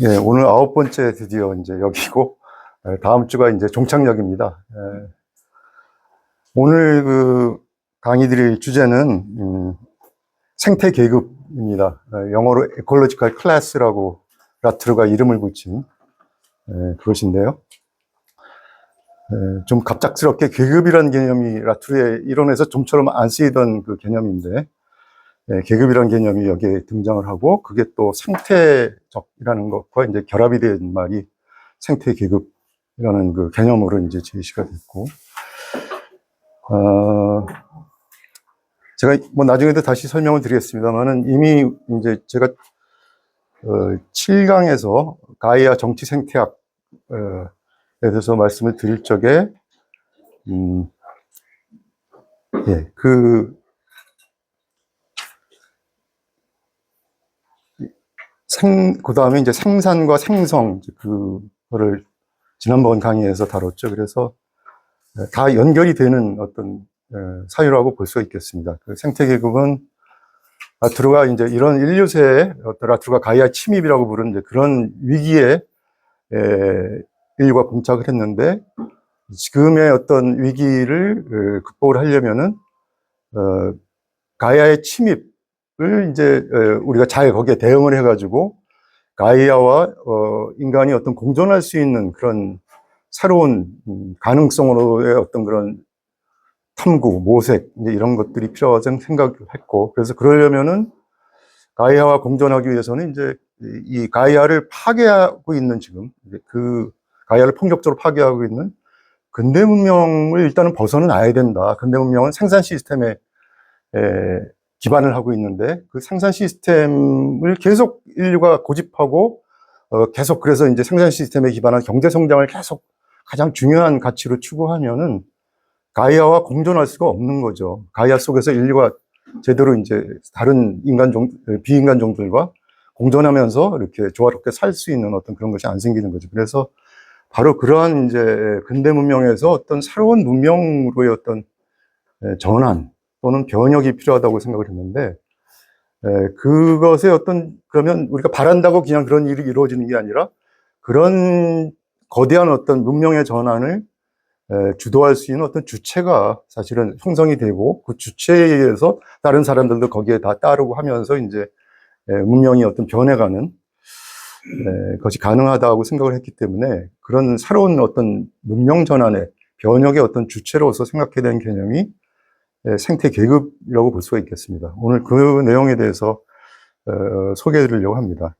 예, 오늘 9번째 드디어 이제 여기고, 다음 주가 이제 종착역입니다. 오늘 그 강의 드릴 주제는, 생태 계급입니다. 영어로 에콜로지컬 클래스라고 라트르가 이름을 붙인, 그것인데요. 좀 갑작스럽게 계급이라는 개념이 라트르의 이론에서 좀처럼 안 쓰이던 그 개념인데, 계급이라는 개념이 여기에 등장을 하고, 그게 또 생태적이라는 것과 이제 결합이 된 말이 생태 계급이라는 그 개념으로 이제 제시가 됐고, 제가 뭐 나중에도 다시 설명을 드리겠습니다만은 이미 이제 제가 7강에서 가이아 정치 생태학에 대해서 말씀을 드릴 적에, 예, 그 다음에 이제 생산과 생성, 그거를 지난번 강의에서 다뤘죠. 그래서 다 연결이 되는 어떤 사유라고 볼 수 있겠습니다. 그 생태계급은 라트루가 이제 이런 인류세에 어떤 라트루가 가이아 침입이라고 부르는 이제 그런 위기에 인류가 봉착을 했는데, 지금의 어떤 위기를 극복을 하려면은 가이아의 침입을 이제 우리가 잘 거기에 대응을 해가지고 가이아와 인간이 어떤 공존할 수 있는 그런 새로운 가능성으로의 어떤 그런 탐구, 모색, 이제 이런 것들이 필요하다는 생각을 했고, 그래서 그러려면은 가이아와 공존하기 위해서는 이제 이 가이아를 파괴하고 있는 지금, 그 가이아를 폭력적으로 파괴하고 있는 근대 문명을 일단은 벗어나야 된다. 근대 문명은 생산 시스템에 기반을 하고 있는데, 그 생산 시스템을 계속 인류가 고집하고, 계속 그래서 이제 생산 시스템에 기반한 경제 성장을 계속 가장 중요한 가치로 추구하면은 가이아와 공존할 수가 없는 거죠. 가이아 속에서 인류가 제대로 이제 다른 비인간 종들과 공존하면서 이렇게 조화롭게 살 수 있는 어떤 그런 것이 안 생기는 거죠. 그래서 바로 그러한 이제 근대 문명에서 어떤 새로운 문명으로의 어떤 전환 또는 변혁이 필요하다고 생각을 했는데, 그것의 어떤, 그러면 우리가 바란다고 그냥 그런 일이 이루어지는 게 아니라 그런 거대한 어떤 문명의 전환을 주도할 수 있는 어떤 주체가 사실은 형성이 되고, 그 주체에 의해서 다른 사람들도 거기에 다 따르고 하면서 이제 문명이 어떤 변해가는 것이 가능하다고 생각을 했기 때문에, 그런 새로운 어떤 문명 전환의 변혁의 어떤 주체로서 생각해야 되는 개념이 생태 계급이라고 볼 수가 있겠습니다. 오늘 그 내용에 대해서 소개해 드리려고 합니다.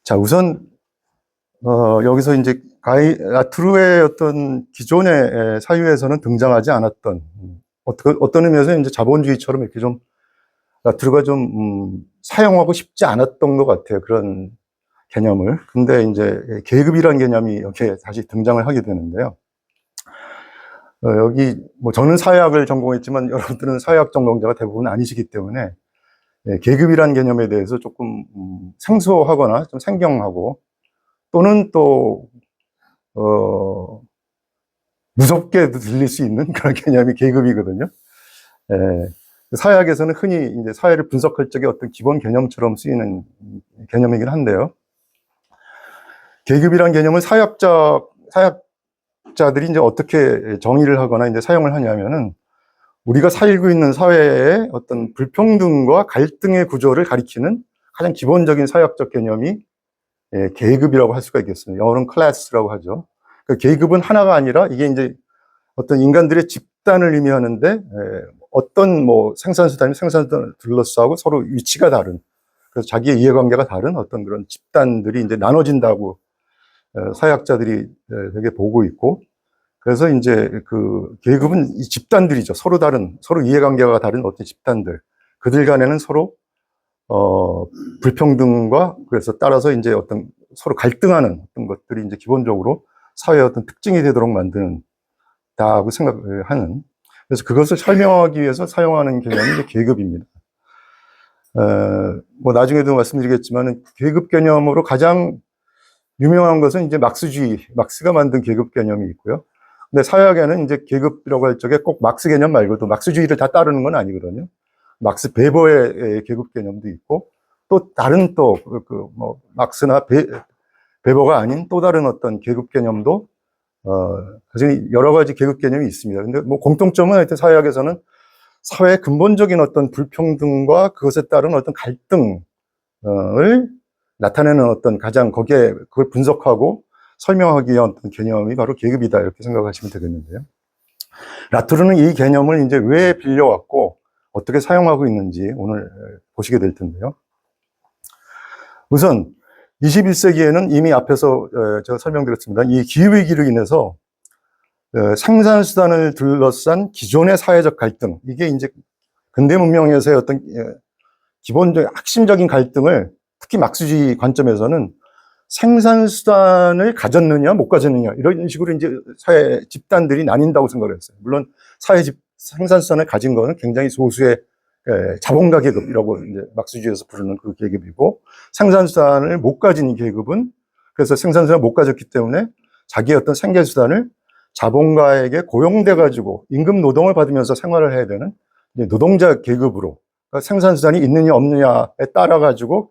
자, 우선 여기서 이제 라트루의 어떤 기존의 사유에서는 등장하지 않았던, 어떤 의미에서 이제 자본주의처럼 이렇게 좀 라트루가 좀 사용하고 싶지 않았던 것 같아요. 그런 개념을. 근데 이제 계급이라는 개념이 이렇게 다시 등장을 하게 되는데요. 여기 뭐 저는 사회학을 전공했지만 여러분들은 사회학 전공자가 대부분 아니시기 때문에 계급이라는 개념에 대해서 조금 생소하거나 좀 생경하고, 또는 또 무섭게 들릴 수 있는 그런 개념이 계급이거든요. 사회학에서는 흔히 이제 사회를 분석할 적에 어떤 기본 개념처럼 쓰이는 개념이긴 한데요. 계급이라는 개념은 사회학자들이 이제 어떻게 정의를 하거나 이제 사용을 하냐면은, 우리가 살고 있는 사회의 어떤 불평등과 갈등의 구조를 가리키는 가장 기본적인 사회학적 개념이 계급이라고 할 수가 있겠습니다. 영어로는 클래스라고 하죠. 그 계급은 하나가 아니라 이게 이제 어떤 인간들의 집단을 의미하는데, 어떤 뭐 생산수단이 생산수단을 둘러싸고 서로 위치가 다른, 그래서 자기의 이해관계가 다른 어떤 그런 집단들이 이제 나눠진다고 사회학자들이 되게 보고 있고, 그래서 이제 그 계급은 이 집단들이죠. 서로 다른, 서로 이해관계가 다른 어떤 집단들. 그들 간에는 서로 불평등과, 그래서 따라서 이제 어떤 서로 갈등하는 어떤 것들이 이제 기본적으로 사회의 어떤 특징이 되도록 만든다고 생각을 하는. 그래서 그것을 설명하기 위해서 사용하는 개념이 이제 계급입니다. 뭐 나중에도 말씀드리겠지만, 계급 개념으로 가장 유명한 것은 이제 막스가 만든 계급 개념이 있고요. 근데 사회학에는 이제 계급이라고 할 적에 꼭 막스 개념 말고도 막스주의를 다 따르는 건 아니거든요. 막스 베버의 계급 개념도 있고, 또 다른 또 뭐 막스나 베버가 아닌 또 다른 어떤 계급 개념도 사실 여러 가지 계급 개념이 있습니다. 근데 뭐 공통점은 하여튼 사회학에서는 사회의 근본적인 어떤 불평등과 그것에 따른 어떤 갈등을 나타내는 어떤 가장 거기에 그걸 분석하고 설명하기 위한 어떤 개념이 바로 계급이다, 이렇게 생각하시면 되겠는데요. 라투르는 이 개념을 이제 왜 빌려왔고 어떻게 사용하고 있는지 오늘 보시게 될 텐데요. 우선 21세기에는 이미 앞에서 제가 설명드렸습니다. 이 기후위기로 인해서 생산수단을 둘러싼 기존의 사회적 갈등, 이게 이제 근대 문명에서의 어떤 기본적인 핵심적인 갈등을, 특히 막스주의 관점에서는 생산수단을 가졌느냐 못 가졌느냐 이런 식으로 이제 사회 집단들이 나뉜다고 생각을 했어요. 물론 생산수단을 가진 거는 굉장히 소수의 자본가 계급이라고 이제 막스주의에서 부르는 그 계급이고, 생산수단을 못 가진 계급은, 그래서 생산수단을 못 가졌기 때문에 자기의 어떤 생계수단을 자본가에게 고용돼 가지고 임금 노동을 받으면서 생활을 해야 되는 노동자 계급으로, 그러니까 생산수단이 있느냐 없느냐에 따라 가지고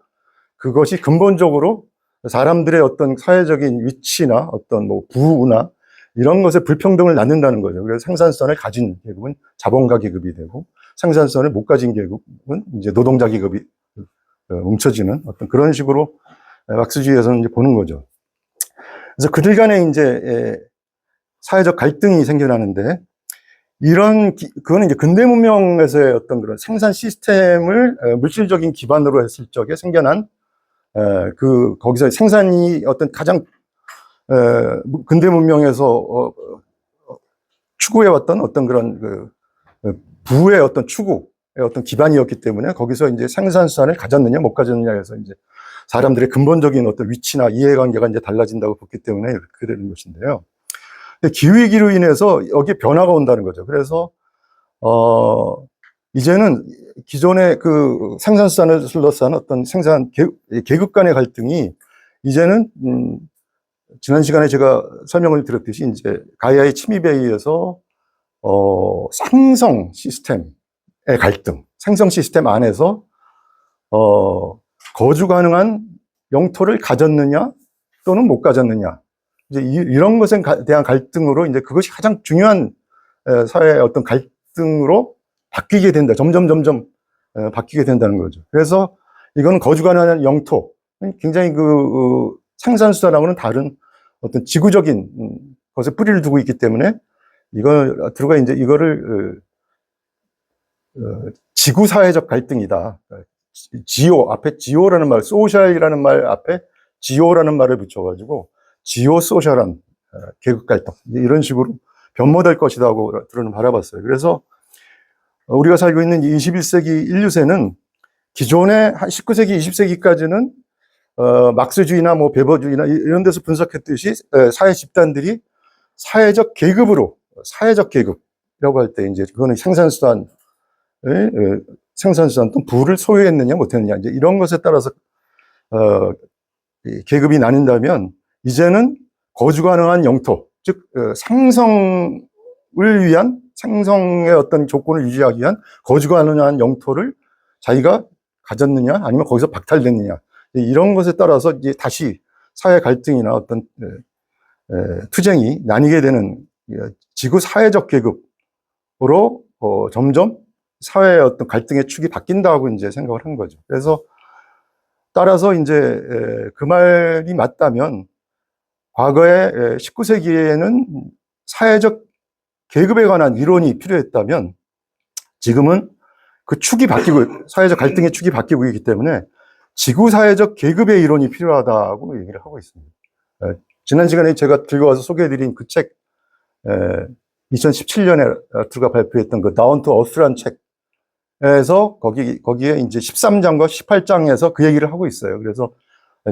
그것이 근본적으로 사람들의 어떤 사회적인 위치나 어떤 뭐 부나 이런 것에 불평등을 낳는다는 거죠. 그래서 생산수단을 가진 계급은 자본가 계급이 되고, 생산수단을 못 가진 계급은 이제 노동자 계급이 뭉쳐지는 어떤 그런 식으로 막스주의에서는 이제 보는 거죠. 그래서 그들 간에 이제 사회적 갈등이 생겨나는데, 그거는 이제 근대 문명에서의 어떤 그런 생산 시스템을 물질적인 기반으로 했을 적에 생겨난, 거기서 생산이 어떤 가장, 근대 문명에서, 추구해왔던 어떤 그런 부의 어떤 추구의 어떤 기반이었기 때문에 거기서 이제 생산수단을 가졌느냐 못 가졌느냐 해서 이제 사람들의 근본적인 어떤 위치나 이해관계가 이제 달라진다고 봤기 때문에 그렇게 되는 것인데요. 기후위기로 인해서 여기에 변화가 온다는 거죠. 그래서 이제는 기존의 그 생산수단을 둘러싼 어떤 계급 간의 갈등이 이제는 지난 시간에 제가 설명을 드렸듯이 이제 가이아의 침입에 의해서 생성 시스템의 갈등, 생성 시스템 안에서 거주 가능한 영토를 가졌느냐 또는 못 가졌느냐, 이제 이런 것에 대한 갈등으로 이제 그것이 가장 중요한 사회의 어떤 갈등으로 바뀌게 된다. 점점 바뀌게 된다는 거죠. 그래서 이거는 거주 가능한 영토, 굉장히 그 생산수단하고는 다른 어떤 지구적인 것에 뿌리를 두고 있기 때문에 이거를 지구사회적 갈등이다. 앞에 지오라는 말, 소셜이라는 말 앞에 지오라는 말을 붙여가지고 지오 소셜한 계급 갈등, 이런 식으로 변모될 것이다 하고 들어는 바라봤어요. 그래서 우리가 살고 있는 21세기 인류세는 기존의 19세기, 20세기까지는 막스주의나 뭐 베버주의나 이런 데서 분석했듯이 사회 집단들이 사회적 계급이라고 할 때 이제 그거는 생산수단 또 부를 소유했느냐 못했느냐 이제 이런 것에 따라서 계급이 나뉜다면, 이제는 거주 가능한 영토, 즉 생성을 위한, 생성의 어떤 조건을 유지하기 위한 거주 가능한 영토를 자기가 가졌느냐 아니면 거기서 박탈됐느냐, 이런 것에 따라서 이제 다시 사회 갈등이나 어떤 투쟁이 나뉘게 되는 지구 사회적 계급으로 점점 사회의 어떤 갈등의 축이 바뀐다고 이제 생각을 한 거죠. 그래서 따라서 이제 그 말이 맞다면, 과거에 19세기에는 사회적 계급에 관한 이론이 필요했다면, 지금은 그 축이 바뀌고 사회적 갈등의 축이 바뀌고 있기 때문에 지구 사회적 계급의 이론이 필요하다고 얘기를 하고 있습니다. 지난 시간에 제가 들고 와서 소개해드린 그 책, 2017년에 라투르가 발표했던 그 다운 투 어스라는 책에서 거기에 이제 13장과 18장에서 그 얘기를 하고 있어요. 그래서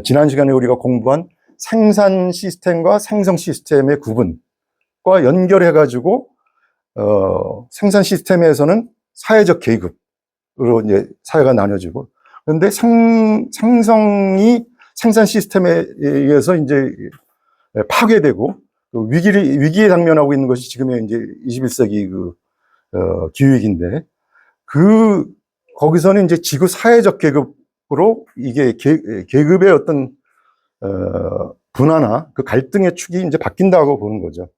지난 시간에 우리가 공부한 생산 시스템과 생성 시스템의 구분과 연결해가지고, 생산 시스템에서는 사회적 계급으로 이제 사회가 나눠지고, 그런데 생성이 생산 시스템에 의해서 이제 파괴되고 위기에 당면하고 있는 것이 지금의 이제 21세기 기후위기인데, 그 거기서는 이제 지구 사회적 계급으로 이게 계급의 어떤 분화나 그 갈등의 축이 이제 바뀐다고 보는 거죠.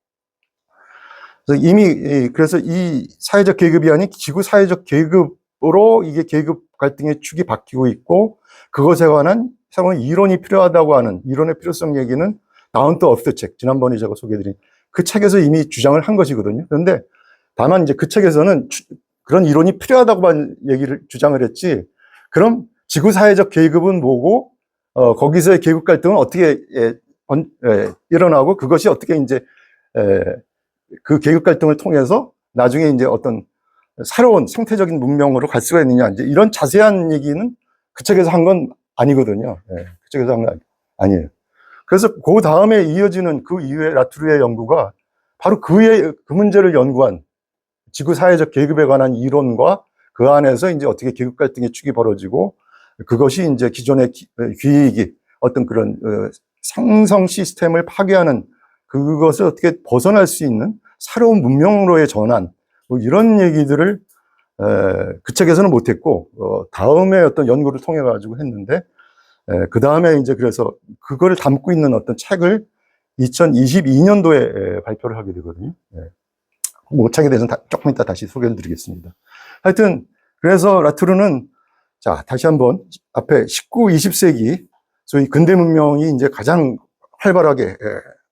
그래서 이미 그래서 이 사회적 계급이 아닌 지구 사회적 계급으로 이게 계급 갈등의 축이 바뀌고 있고, 그것에 관한 새로운 이론이 필요하다고 하는 이론의 필요성 얘기는 다운트 어스 책, 지난번에 제가 소개해드린 그 책에서 이미 주장을 한 것이거든요. 그런데 다만 이제 그 책에서는 그런 이론이 필요하다고만 주장을 했지, 그럼 지구 사회적 계급은 뭐고, 거기서의 계급 갈등은 어떻게 일어나고, 그것이 어떻게 이제 그 계급 갈등을 통해서 나중에 이제 어떤 새로운 생태적인 문명으로 갈 수가 있느냐, 이제 이런 자세한 얘기는 그 책에서 한 건 아니거든요. 그 책에서 한 건 아니에요. 그래서 그 다음에 이어지는 그 이후에 라투르의 연구가 바로 그 문제를 연구한 지구 사회적 계급에 관한 이론과 그 안에서 이제 어떻게 계급 갈등의 축이 벌어지고, 그것이 이제 기존의 귀이기, 어떤 그런 상성 시스템을 파괴하는 그것을 어떻게 벗어날 수 있는 새로운 문명으로의 전환, 뭐 이런 얘기들을 그 책에서는 못했고, 다음에 어떤 연구를 통해 가지고 했는데, 그 다음에 이제 그래서 그거를 담고 있는 어떤 책을 2022년도에 발표를 하게 되거든요. 그 책에 대해서는 조금 이따 다시 소개를 드리겠습니다. 하여튼 그래서 라투르는, 자, 다시 한번 앞에 19, 20세기 소위 근대 문명이 이제 가장 활발하게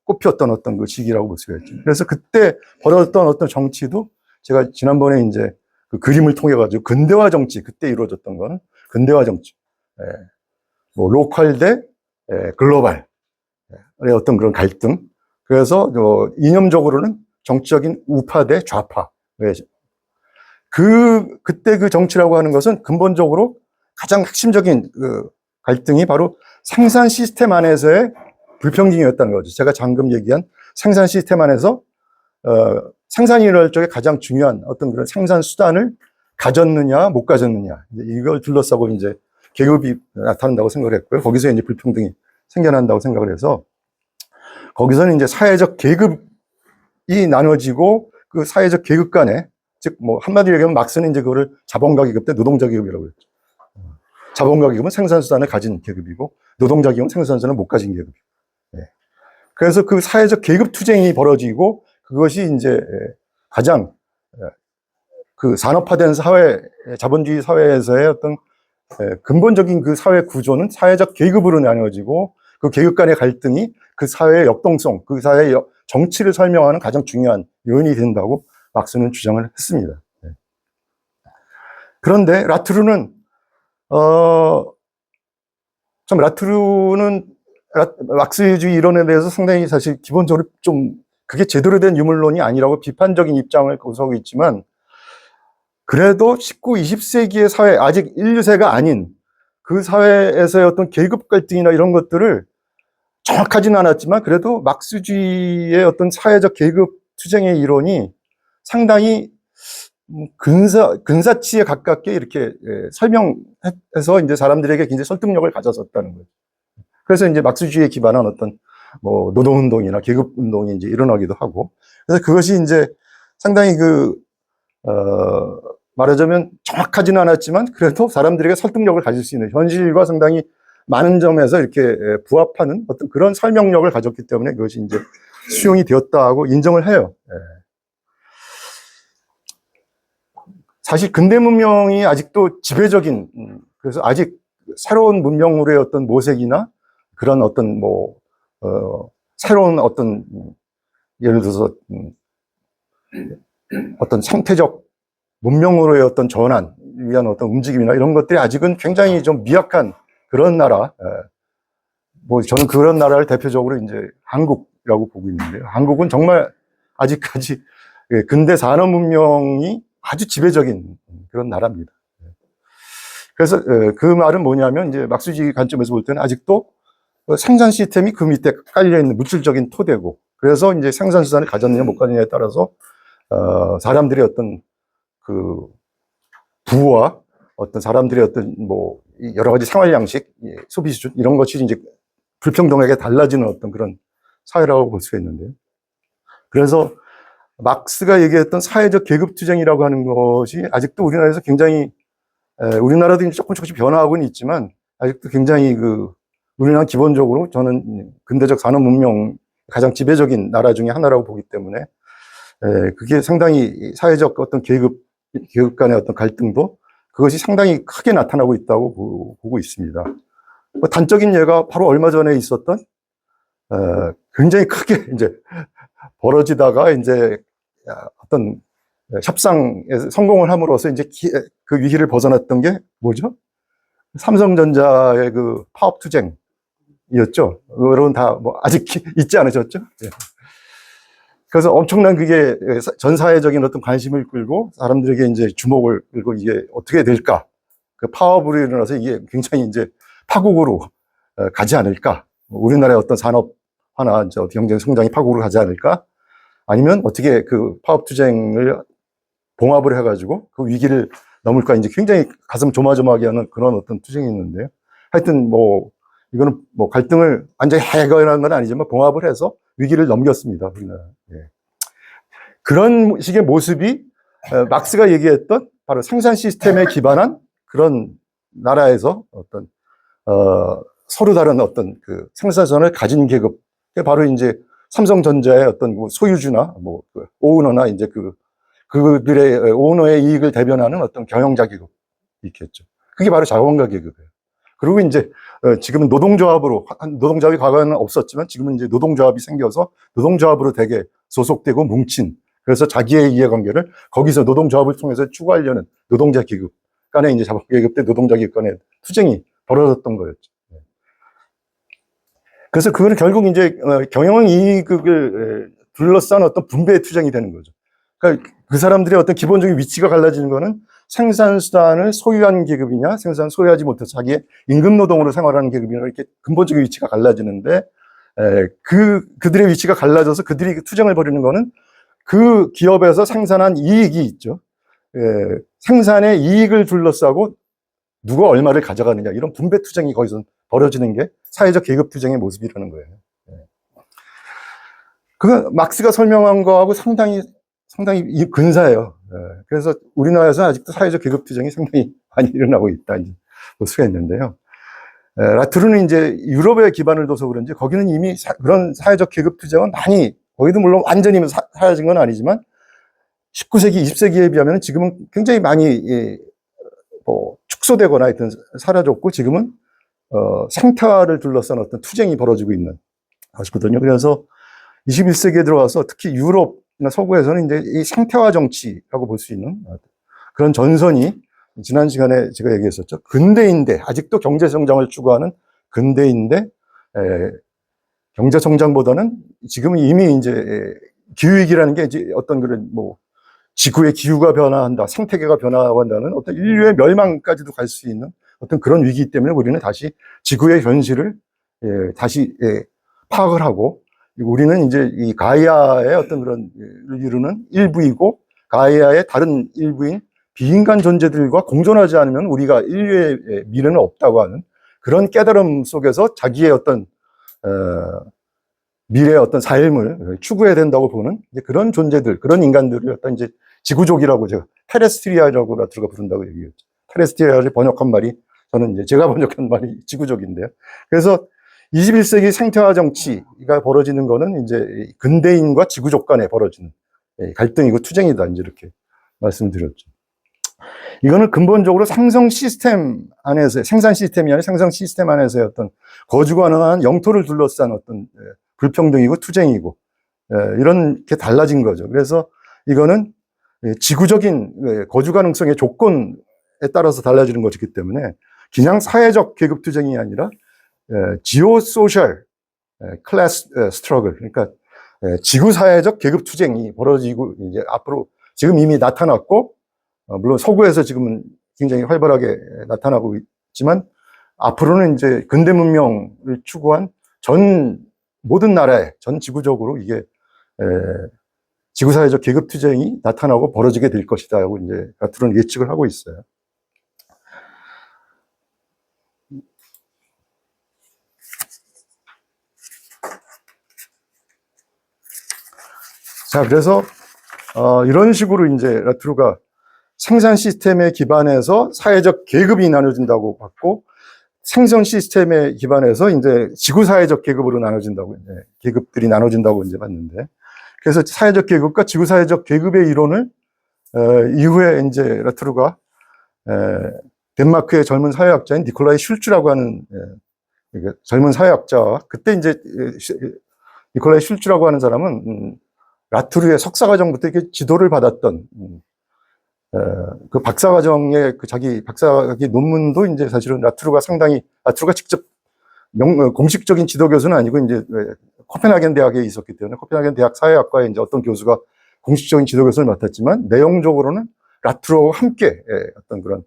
꽃피웠던 어떤 그 시기라고 볼 수가 있죠. 그래서 그때 벌어졌던 어떤 정치도 제가 지난번에 이제 그 그림을 통해 가지고 근대화 정치, 그때 이루어졌던 거는 근대화 정치, 뭐 로컬 대 글로벌의 어떤 그런 갈등. 그래서 이념적으로는 정치적인 우파 대 좌파. 그때 그 정치라고 하는 것은 근본적으로 가장 핵심적인 그 갈등이 바로 생산 시스템 안에서의 불평등이었다는 거죠. 제가 방금 얘기한 생산 시스템 안에서 생산이 일어날 적에 가장 중요한 어떤 그런 생산 수단을 가졌느냐, 못 가졌느냐, 이걸 둘러싸고 이제 계급이 나타난다고 생각을 했고요. 거기서 이제 불평등이 생겨난다고 생각을 해서, 거기서는 이제 사회적 계급이 나눠지고, 그 사회적 계급 간에, 즉, 뭐, 한마디로 얘기하면 막스는 이제 그거를 자본가 계급 대 노동자 계급이라고 그랬죠. 자본가 계급은 생산수단을 가진 계급이고, 노동자 계급은 생산수단을 못 가진 계급이고. 그래서 그 사회적 계급 투쟁이 벌어지고, 그것이 이제 가장 그 산업화된 사회, 자본주의 사회에서의 어떤 근본적인 그 사회 구조는 사회적 계급으로 나눠지고, 그 계급 간의 갈등이 그 사회의 역동성, 그 사회의 정치를 설명하는 가장 중요한 요인이 된다고 막스는 주장을 했습니다. 그런데 라투르는 참 라투르는 막스주의 이론에 대해서 상당히 사실 기본적으로 좀 그게 제대로 된 유물론이 아니라고 비판적인 입장을 고수하고 있지만, 그래도 19, 20세기의 사회, 아직 인류세가 아닌 그 사회에서의 어떤 계급 갈등이나 이런 것들을 정확하지는 않았지만, 그래도 막스주의의 어떤 사회적 계급 투쟁의 이론이 상당히 근사치에 가깝게 이렇게 설명해서 이제 사람들에게 굉장히 설득력을 가졌었다는 거죠. 그래서 이제 막스주의에 기반한 어떤 뭐 노동운동이나 계급운동이 이제 일어나기도 하고, 그래서 그것이 이제 상당히 말하자면 정확하지는 않았지만 그래도 사람들에게 설득력을 가질 수 있는, 현실과 상당히 많은 점에서 이렇게 부합하는 어떤 그런 설명력을 가졌기 때문에 그것이 이제 수용이 되었다고 인정을 해요. 사실 근대 문명이 아직도 지배적인, 그래서 아직 새로운 문명으로의 어떤 모색이나 그런 어떤 새로운 어떤 예를 들어서 어떤 생태적 문명으로의 어떤 전환 위한 어떤 움직임이나 이런 것들이 아직은 굉장히 좀 미약한 그런 나라, 뭐 저는 그런 나라를 대표적으로 이제 한국이라고 보고 있는데요. 한국은 정말 아직까지 근대 산업 문명이 아주 지배적인 그런 나라입니다. 그래서 그 말은 뭐냐면, 이제 막스주의 관점에서 볼 때는 아직도 생산 시스템이 그 밑에 깔려 있는 물질적인 토대고, 그래서 이제 생산 수단을 가졌느냐 못 가졌느냐에 따라서 사람들의 어떤 그 부와 어떤 사람들의 어떤 뭐 여러 가지 생활 양식, 소비 수준 이런 것이 이제 불평등하게 달라지는 어떤 그런 사회라고 볼 수가 있는데요. 그래서 막스가 얘기했던 사회적 계급 투쟁이라고 하는 것이 아직도 우리나라에서 굉장히 우리나라도 이제 조금씩 변화하고는 있지만 아직도 굉장히 우리나라 기본적으로 저는 근대적 산업 문명 가장 지배적인 나라 중에 하나라고 보기 때문에 그게 상당히 사회적 어떤 계급 간의 어떤 갈등도 그것이 상당히 크게 나타나고 있다고 보고 있습니다. 뭐 단적인 예가 바로 얼마 전에 있었던 굉장히 크게 이제 벌어지다가 이제 어떤 협상에 성공을 함으로써 이제 그 위기를 벗어났던 게 뭐죠? 삼성전자의 그 파업 투쟁이었죠. 여러분 다 뭐 아직 잊지 않으셨죠? 예. 그래서 엄청난 그게 전 사회적인 어떤 관심을 끌고 사람들에게 이제 주목을 끌고 이게 어떻게 될까? 그 파업으로 일어나서 이게 굉장히 이제 파국으로 가지 않을까? 우리나라의 어떤 산업화나 경제 성장이 파국으로 가지 않을까? 아니면 어떻게 그 파업 투쟁을 봉합을 해가지고 그 위기를 넘을까? 이제 굉장히 가슴 조마조마하게 하는 그런 어떤 투쟁이 있는데요. 하여튼 뭐 이거는 뭐 갈등을 완전히 해결한 건 아니지만 봉합을 해서 위기를 넘겼습니다. 우리나라. 예. 그런 식의 모습이 막스가 얘기했던 바로 생산 시스템에 기반한 그런 나라에서 어떤 서로 다른 어떤 그 생산선을 가진 계급, 바로 이제 삼성전자의 어떤 소유주나 뭐 오너나 이제 그들의 오너의 이익을 대변하는 어떤 경영자 계급이 있겠죠. 그게 바로 자본가 계급이에요. 그리고 이제 지금은 노동조합이 과거에는 없었지만 지금은 이제 노동조합이 생겨서 노동조합으로 되게 소속되고 뭉친, 그래서 자기의 이해관계를 거기서 노동조합을 통해서 추구하려는 노동자 계급 간의 이제 자본가 계급 대 노동자 계급 간의 투쟁이 벌어졌던 거였죠. 그래서 그거는 결국 이제 경영 이익을 둘러싼 어떤 분배의 투쟁이 되는 거죠. 그러니까 그 사람들의 어떤 기본적인 위치가 갈라지는 거는 생산수단을 소유한 계급이냐, 생산 소유하지 못해서 자기의 임금노동으로 생활하는 계급이냐, 이렇게 근본적인 위치가 갈라지는데, 그들의 위치가 갈라져서 그들이 투쟁을 벌이는 거는 그 기업에서 생산한 이익이 있죠. 생산의 이익을 둘러싸고 누가 얼마를 가져가느냐, 이런 분배 투쟁이 거기서 벌어지는 게 사회적 계급 투쟁의 모습이라는 거예요. 그 막스가 설명한 거하고 상당히 근사해요. 그래서 우리나라에서는 아직도 사회적 계급 투쟁이 상당히 많이 일어나고 있다, 이제 볼 수가 있는데요. 라투르는 이제 유럽에 기반을 둬서 그런지 거기는 이미 그런 사회적 계급 투쟁은 많이, 거기도 물론 완전히 사라진 건 아니지만 19세기, 20세기에 비하면 지금은 굉장히 많이 축소되거나 하여튼 사라졌고, 지금은 생태화를 둘러싼 어떤 투쟁이 벌어지고 있는 것이거든요. 그래서 21세기에 들어와서 특히 유럽이나 서구에서는 이제 이 생태화 정치라고 볼 수 있는 그런 전선이, 지난 시간에 제가 얘기했었죠. 근대인데, 아직도 경제 성장을 추구하는 근대인데, 경제 성장보다는 지금은 이미 이제 기후위기라는 게 이제 어떤 그런 지구의 기후가 변화한다, 생태계가 변화한다는 어떤 인류의 멸망까지도 갈 수 있는 어떤 그런 위기 때문에 우리는 다시 지구의 현실을 다시 파악을 하고, 우리는 이제 이 가이아의 어떤 그런 이루는 일부이고, 가이아의 다른 일부인 비인간 존재들과 공존하지 않으면 우리가 인류의 미래는 없다고 하는 그런 깨달음 속에서 자기의 어떤 미래의 어떤 삶을 추구해야 된다고 보는 그런 존재들, 그런 인간들을 어떤 이제 지구족이라고, 제가 테레스트리아라고 라투르가 부른다고 얘기했죠. 테레스트리아를 번역한 말이, 저는 이제 제가 번역한 말이 지구족인데요. 그래서 21세기 생태화 정치가 벌어지는 거는 이제 근대인과 지구족 간에 벌어지는 갈등이고 투쟁이다, 이제 이렇게 말씀드렸죠. 이거는 근본적으로 생산 시스템이 아니라 생산 시스템 안에서의 어떤 거주 가능한 영토를 둘러싼 어떤 불평등이고 투쟁이고, 이렇게 달라진 거죠. 그래서 이거는 지구적인 거주 가능성의 조건에 따라서 달라지는 것이기 때문에 그냥 사회적 계급 투쟁이 아니라 지오소셜 클래스 스트러글, 그러니까 지구 사회적 계급 투쟁이 벌어지고, 이제 앞으로 지금 이미 나타났고, 물론 서구에서 지금은 굉장히 활발하게 나타나고 있지만, 앞으로는 이제 근대 문명을 추구한 모든 나라에, 전 지구적으로 이게 지구사회적 계급 투쟁이 나타나고 벌어지게 될 것이다 하고 이제 라투르는 예측을 하고 있어요. 자, 그래서 이런 식으로 이제 라투르가 생산 시스템에 기반해서 사회적 계급이 나눠진다고 봤고, 생성 시스템에 기반해서 이제 지구사회적 계급으로 나눠진다고, 계급들이 나눠진다고 이제 봤는데, 그래서 사회적 계급과 지구사회적 계급의 이론을, 이후에 이제 라트루가, 덴마크의 젊은 사회학자인 니콜라이 슐츠라고 하는, 젊은 사회학자, 그때 이제, 니콜라이 슐츠라고 하는 사람은, 라트루의 석사과정부터 이렇게 지도를 받았던, 그 박사과정의 자기 박사학위 논문도 이제 사실은 라트루가 직접 공식적인 지도 교수는 아니고 이제 코펜하겐 대학에 있었기 때문에 코펜하겐 대학 사회학과에 이제 어떤 교수가 공식적인 지도 교수를 맡았지만 내용적으로는 라트루와 함께 어떤 그런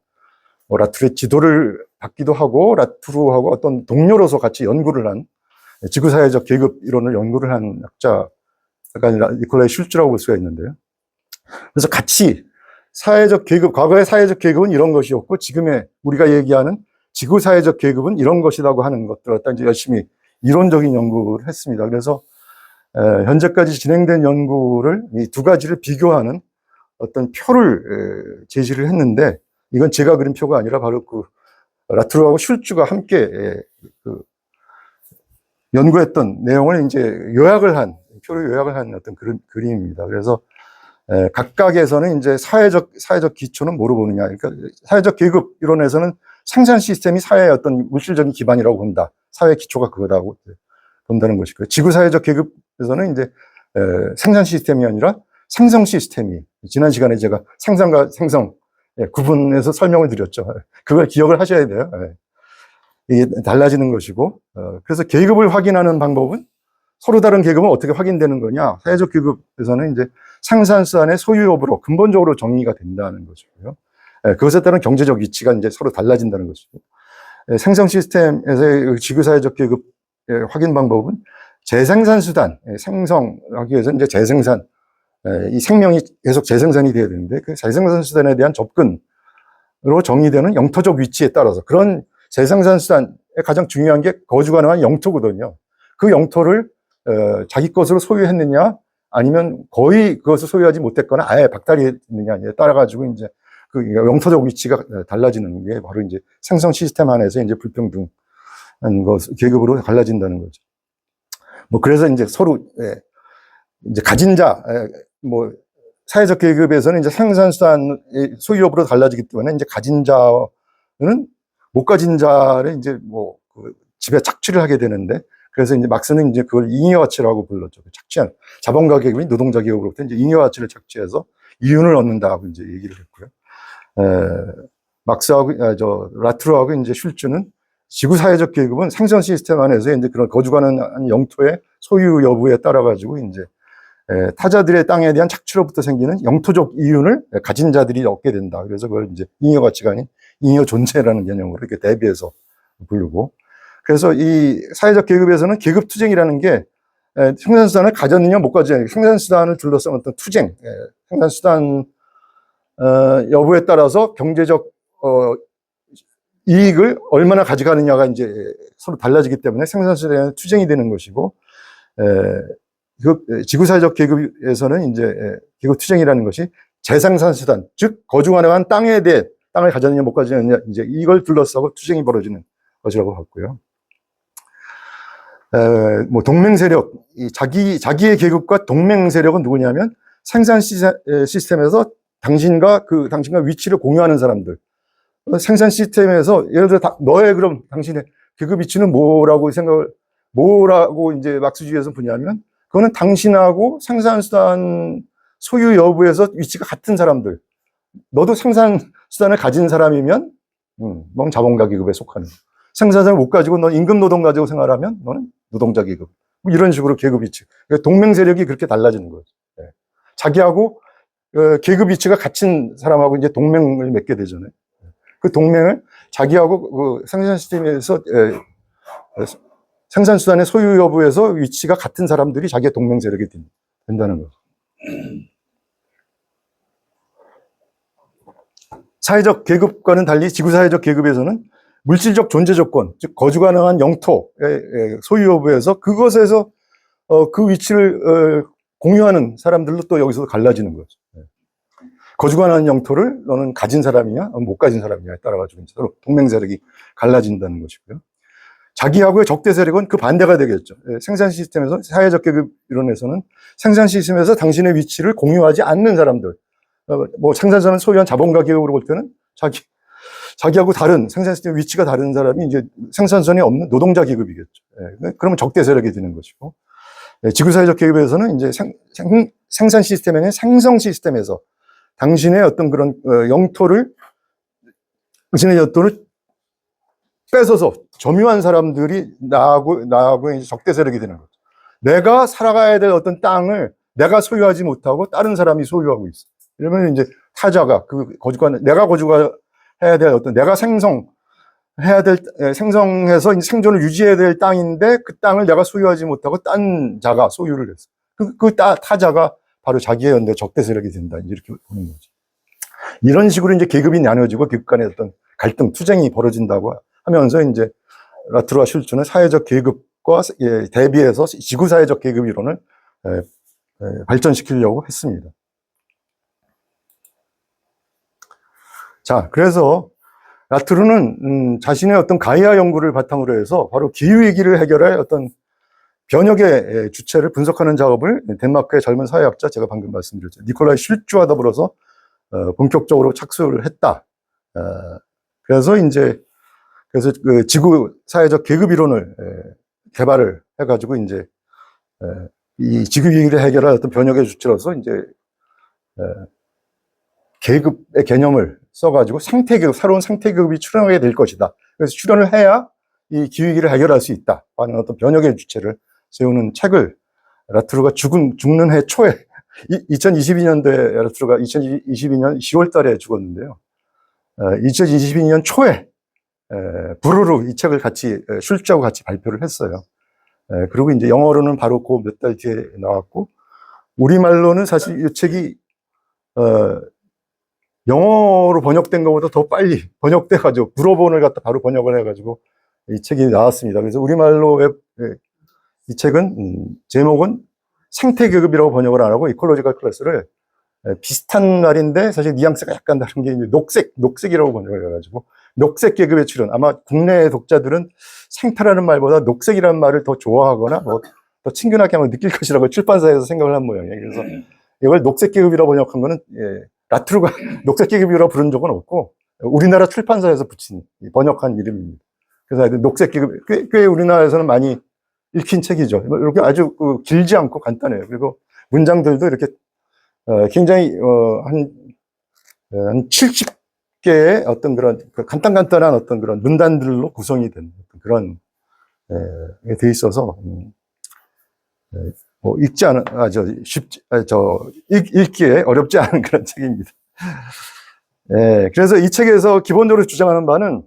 라트루의 지도를 받기도 하고 라트루하고 어떤 동료로서 같이 연구를 한 지구사회적 계급 이론을 연구를 한 학자가 니콜라이 슐츠라고 볼 수가 있는데요. 그래서 같이 사회적 계급, 과거의 사회적 계급은 이런 것이었고, 지금의 우리가 얘기하는 지구사회적 계급은 이런 것이라고 하는 것들을 갖다 이제 열심히 이론적인 연구를 했습니다. 그래서, 현재까지 진행된 연구를 이 두 가지를 비교하는 어떤 표를 제시를 했는데, 이건 제가 그린 표가 아니라 바로 그 라트루하고 슐츠가 함께 연구했던 내용을 이제 표를 요약을 한 어떤 그림입니다. 그래서, 각각에서는 이제 사회적 기초는 뭐로 보느냐. 그러니까 사회적 계급 이론에서는 생산 시스템이 사회의 어떤 물질적인 기반이라고 본다. 사회 기초가 그거다고 본다는 것이고요. 지구사회적 계급에서는 이제, 생산 시스템이 아니라 생성 시스템이, 지난 시간에 제가 생산과 생성, 구분해서 설명을 드렸죠. 그걸 기억을 하셔야 돼요. 이게 달라지는 것이고, 그래서 계급을 확인하는 방법은 서로 다른 계급은 어떻게 확인되는 거냐. 사회적 계급에서는 이제 생산수단의 소유 여부로 근본적으로 정의가 된다는 것이고요. 그것에 따른 경제적 위치가 이제 서로 달라진다는 것이고. 생성 시스템에서의 지구사회적 계급의 확인 방법은 재생산수단, 생성하기 위해서는 이제 재생산, 이 생명이 계속 재생산이 돼야 되는데 그 재생산수단에 대한 접근으로 정의되는 영토적 위치에 따라서 그런 재생산수단의 가장 중요한 게 거주 가능한 영토거든요. 그 영토를 자기 것으로 소유했느냐, 아니면 거의 그것을 소유하지 못했거나 아예 박탈이 했느냐에 따라가지고 이제 그 영토적 위치가 달라지는 게 바로 이제 생성 시스템 안에서 이제 불평등한 계급으로 달라진다는 거죠. 뭐 그래서 이제 서로, 이제 가진 자, 사회적 계급에서는 이제 생산수단의 소유 여부로 달라지기 때문에 이제 가진 자는 못 가진 자를 이제 그 집에 착취를 하게 되는데 그래서 이제 막스는 이제 그걸 잉여가치라고 불렀죠. 착취한 자본가 계급이 노동자 계급으로부터 이제 잉여가치를 착취해서 이윤을 얻는다고 이제 얘기를 했고요. 라트루하고 이제 슐츠는 지구사회적 계급은 생산 시스템 안에서 이제 그런 거주가능한 영토의 소유 여부에 따라 가지고 이제 타자들의 땅에 대한 착취로부터 생기는 영토적 이윤을 가진 자들이 얻게 된다. 그래서 그걸 이제 잉여가치가 아닌 잉여 존재라는 개념으로 이렇게 대비해서 부르고. 그래서 이 사회적 계급에서는 계급 투쟁이라는 게 생산수단을 가졌느냐 못 가졌느냐, 생산수단을 둘러싼 어떤 투쟁, 생산수단 여부에 따라서 경제적 이익을 얼마나 가져가느냐가 이제 서로 달라지기 때문에 생산수단의 투쟁이 되는 것이고, 지구사회적 계급에서는 이제 계급 투쟁이라는 것이 재생산수단, 즉 거주 가능한 땅에 대해 땅을 가졌느냐 못 가졌느냐 이제 이걸 둘러싸고 투쟁이 벌어지는 것이라고 봤고요. 동맹 세력, 자기의 계급과 동맹 세력은 누구냐면 생산 시스템에서 당신과 위치를 공유하는 사람들. 생산 시스템에서 예를 들어 그럼 당신의 계급 위치는 뭐라고 이제 막스주의에서 보냐면 그거는 당신하고 생산수단 소유 여부에서 위치가 같은 사람들. 너도 생산수단을 가진 사람이면 넌 자본가 계급에 속하는. 생산성을 못 가지고 넌 임금 노동 가지고 생활하면 너는 노동자 계급. 뭐 이런 식으로 계급 위치. 동맹 세력이 그렇게 달라지는 거죠. 자기하고 계급 위치가 같은 사람하고 이제 동맹을 맺게 되잖아요. 그 동맹을 자기하고 그 생산 시스템에서 생산수단의 소유 여부에서 위치가 같은 사람들이 자기의 동맹 세력이 된다는 거죠. 사회적 계급과는 달리 지구사회적 계급에서는 물질적 존재 조건, 즉 거주 가능한 영토의 소유 여부에서 그것에서 그 위치를 공유하는 사람들로 또 여기서 갈라지는 거죠. 거주관하는 영토를 너는 가진 사람이냐, 못 가진 사람이냐에 따라가지고 서로 동맹 세력이 갈라진다는 것이고요. 자기하고의 적대 세력은 그 반대가 되겠죠. 생산 시스템에서, 사회적 계급 이론에서는 생산 시스템에서 당신의 위치를 공유하지 않는 사람들, 뭐 생산자는 소유한 자본가 계급으로 볼 때는 자기하고 다른 생산 시스템 위치가 다른 사람이 이제 생산선이 없는 노동자 계급이겠죠. 그러면 적대 세력이 되는 것이고, 지구사회적 계급에서는 이제 생산 시스템에는 생성 시스템에서 당신의 어떤 그런 당신의 영토를 뺏어서 점유한 사람들이 나하고 이제 적대 세력이 되는 거죠. 내가 살아가야 될 어떤 땅을 내가 소유하지 못하고 다른 사람이 소유하고 있어. 이러면 이제 타자가 내가 거주해야 될 어떤 내가 생성해서 이제 생존을 유지해야 될 땅인데 그 땅을 내가 소유하지 못하고 딴 자가 소유를 했어. 타자가 바로 자기의 연대 적대 세력이 된다. 이렇게 보는 거죠. 이런 식으로 이제 계급이 나눠지고 계급 간의 어떤 갈등, 투쟁이 벌어진다고 하면서 이제 라트루와 슐츠는 사회적 계급과 대비해서 지구사회적 계급 이론을 발전시키려고 했습니다. 자, 그래서 라트루는 자신의 어떤 가이아 연구를 바탕으로 해서 바로 기후위기를 해결할 어떤 변혁의 주체를 분석하는 작업을 덴마크의 젊은 사회학자, 제가 방금 말씀드렸죠, 니콜라이 슐츠와 더불어서 본격적으로 착수를 했다. 그래서 그 지구 사회적 계급 이론을 개발을 해가지고 이제 이 지구 위기를 해결할 어떤 변혁의 주체로서 이제 계급의 개념을 써가지고 새로운 상태계급이 출현하게 될 것이다. 그래서 출현을 해야 이 기후위기를 해결할 수 있다 하는 어떤 변혁의 주체를 세우는 책을 라트루가 죽는 해 초에 2022년도에 라트루가 2022년 10월 달에 죽었는데요. 2022년 초에 부르르 이 책을 같이 슐츠하고 같이 발표를 했어요. 그리고 이제 영어로는 바로 그 몇 달 뒤에 나왔고, 우리말로는 사실 이 책이 영어로 번역된 것보다 더 빨리 번역돼가지고 불어본을 갖다 바로 번역을 해가지고 이 책이 나왔습니다. 그래서 우리말로 이 책은 제목은 생태계급이라고 번역을 안 하고 이콜로지컬 클래스를 비슷한 말인데 사실 뉘앙스가 약간 다른 게 녹색이라고 번역을 해가지고 녹색 계급의 출현. 아마 국내 독자들은 생태라는 말보다 녹색이라는 말을 더 좋아하거나 더 친근하게 아마 느낄 것이라고 출판사에서 생각을 한 모양이에요. 그래서 이걸 녹색 계급이라고 번역한 거는 라트루가 녹색 계급이라고 부른 적은 없고 우리나라 출판사에서 번역한 이름입니다. 그래서 녹색 계급 꽤 우리나라에서는 많이 읽힌 책이죠. 이렇게 아주 길지 않고 간단해요. 그리고 문장들도 이렇게 굉장히 한 70개의 어떤 그런 간단한 어떤 그런 문단들로 구성이 된 그런 돼 있어서 뭐 읽기에 어렵지 않은 그런 책입니다. 그래서 이 책에서 기본적으로 주장하는 바는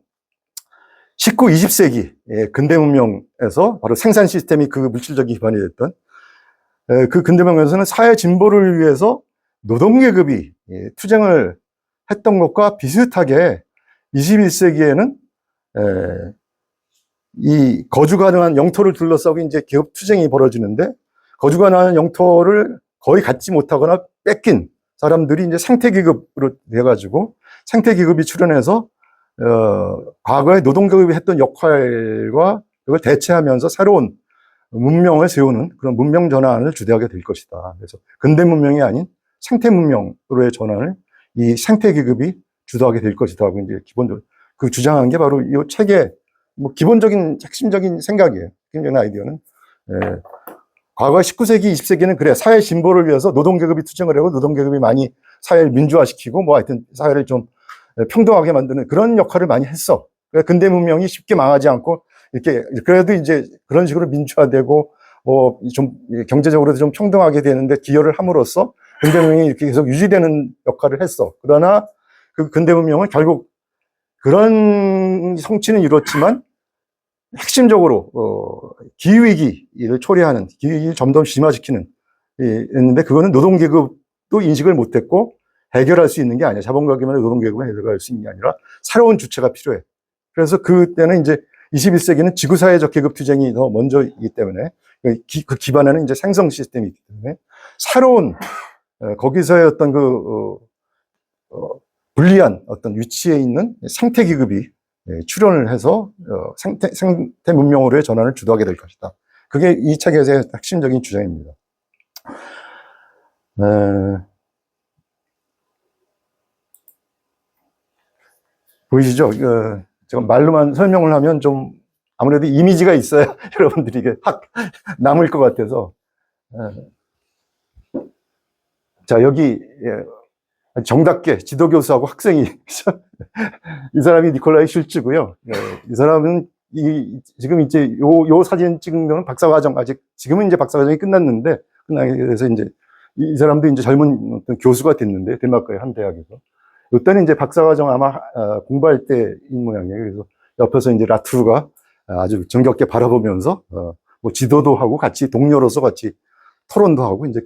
19, 20세기 근대 문명에서 바로 생산 시스템이 그 물질적인 기반이 됐던 그 근대 문명에서는 사회 진보를 위해서 노동계급이 투쟁을 했던 것과 비슷하게 21세기에는 이 거주 가능한 영토를 둘러싸고 이제 계급 투쟁이 벌어지는데, 거주 가능한 영토를 거의 갖지 못하거나 뺏긴 사람들이 이제 생태계급으로 돼가지고 생태계급이 출현해서 과거에 노동계급이 했던 역할과 그걸 대체하면서 새로운 문명을 세우는 그런 문명 전환을 주도하게 될 것이다. 그래서 근대 문명이 아닌 생태 문명으로의 전환을 이 생태계급이 주도하게 될 것이다 하고 이제 기본적으로 그 주장한 게 바로 이 책의 뭐 기본적인 핵심적인 생각이에요. 굉장히 아이디어는. 과거 19세기, 20세기는 그래, 사회 진보를 위해서 노동계급이 투쟁을 하고 노동계급이 많이 사회를 민주화시키고 뭐 하여튼 사회를 좀 평등하게 만드는 그런 역할을 많이 했어. 근대 문명이 쉽게 망하지 않고 이렇게 그래도 이제 그런 식으로 민주화되고 뭐 좀 경제적으로도 좀 평등하게 되는데 기여를 함으로써 근대 문명이 이렇게 계속 유지되는 역할을 했어. 그러나 그 근대 문명은 결국 그런 성취는 이뤘지만 핵심적으로 기후위기를 초래하는, 기후위기를 점 더 심화시키는 했는데 그거는 노동계급도 인식을 못했고 해결할 수 있는 게 아니야. 자본가계만의 노동계급은 해결할 수 있는 게 아니라 새로운 주체가 필요해. 그래서 그때는 이제 21세기는 지구사회적 계급 투쟁이 더 먼저이기 때문에 그 기반에는 이제 생성 시스템이 있기 때문에 새로운 거기서의 어떤 불리한 어떤 위치에 있는 생태 기급이 출현을 해서 생태 문명으로의 전환을 주도하게 될 것이다. 그게 이 책에서의 핵심적인 주장입니다. 보이시죠? 제가 말로만 설명을 하면 좀 아무래도 이미지가 있어야 여러분들이 이게 확 남을 것 같아서. 자, 여기 정답게 지도교수하고 학생이 이 사람이 니콜라이 슐츠고요. 이 사람은 지금 이제 요 사진 찍은 거는 박사과정, 아직 지금은 이제 박사과정이 끝났는데, 그래서 이제 이 사람도 이제 젊은 어떤 교수가 됐는데, 덴마크의 한 대학에서. 이때는 이제 박사과정 아마 공부할 때인 모양이에요. 그래서 옆에서 이제 라투르가 아주 정겹게 바라보면서 뭐 지도도 하고 같이 동료로서 같이 토론도 하고 이제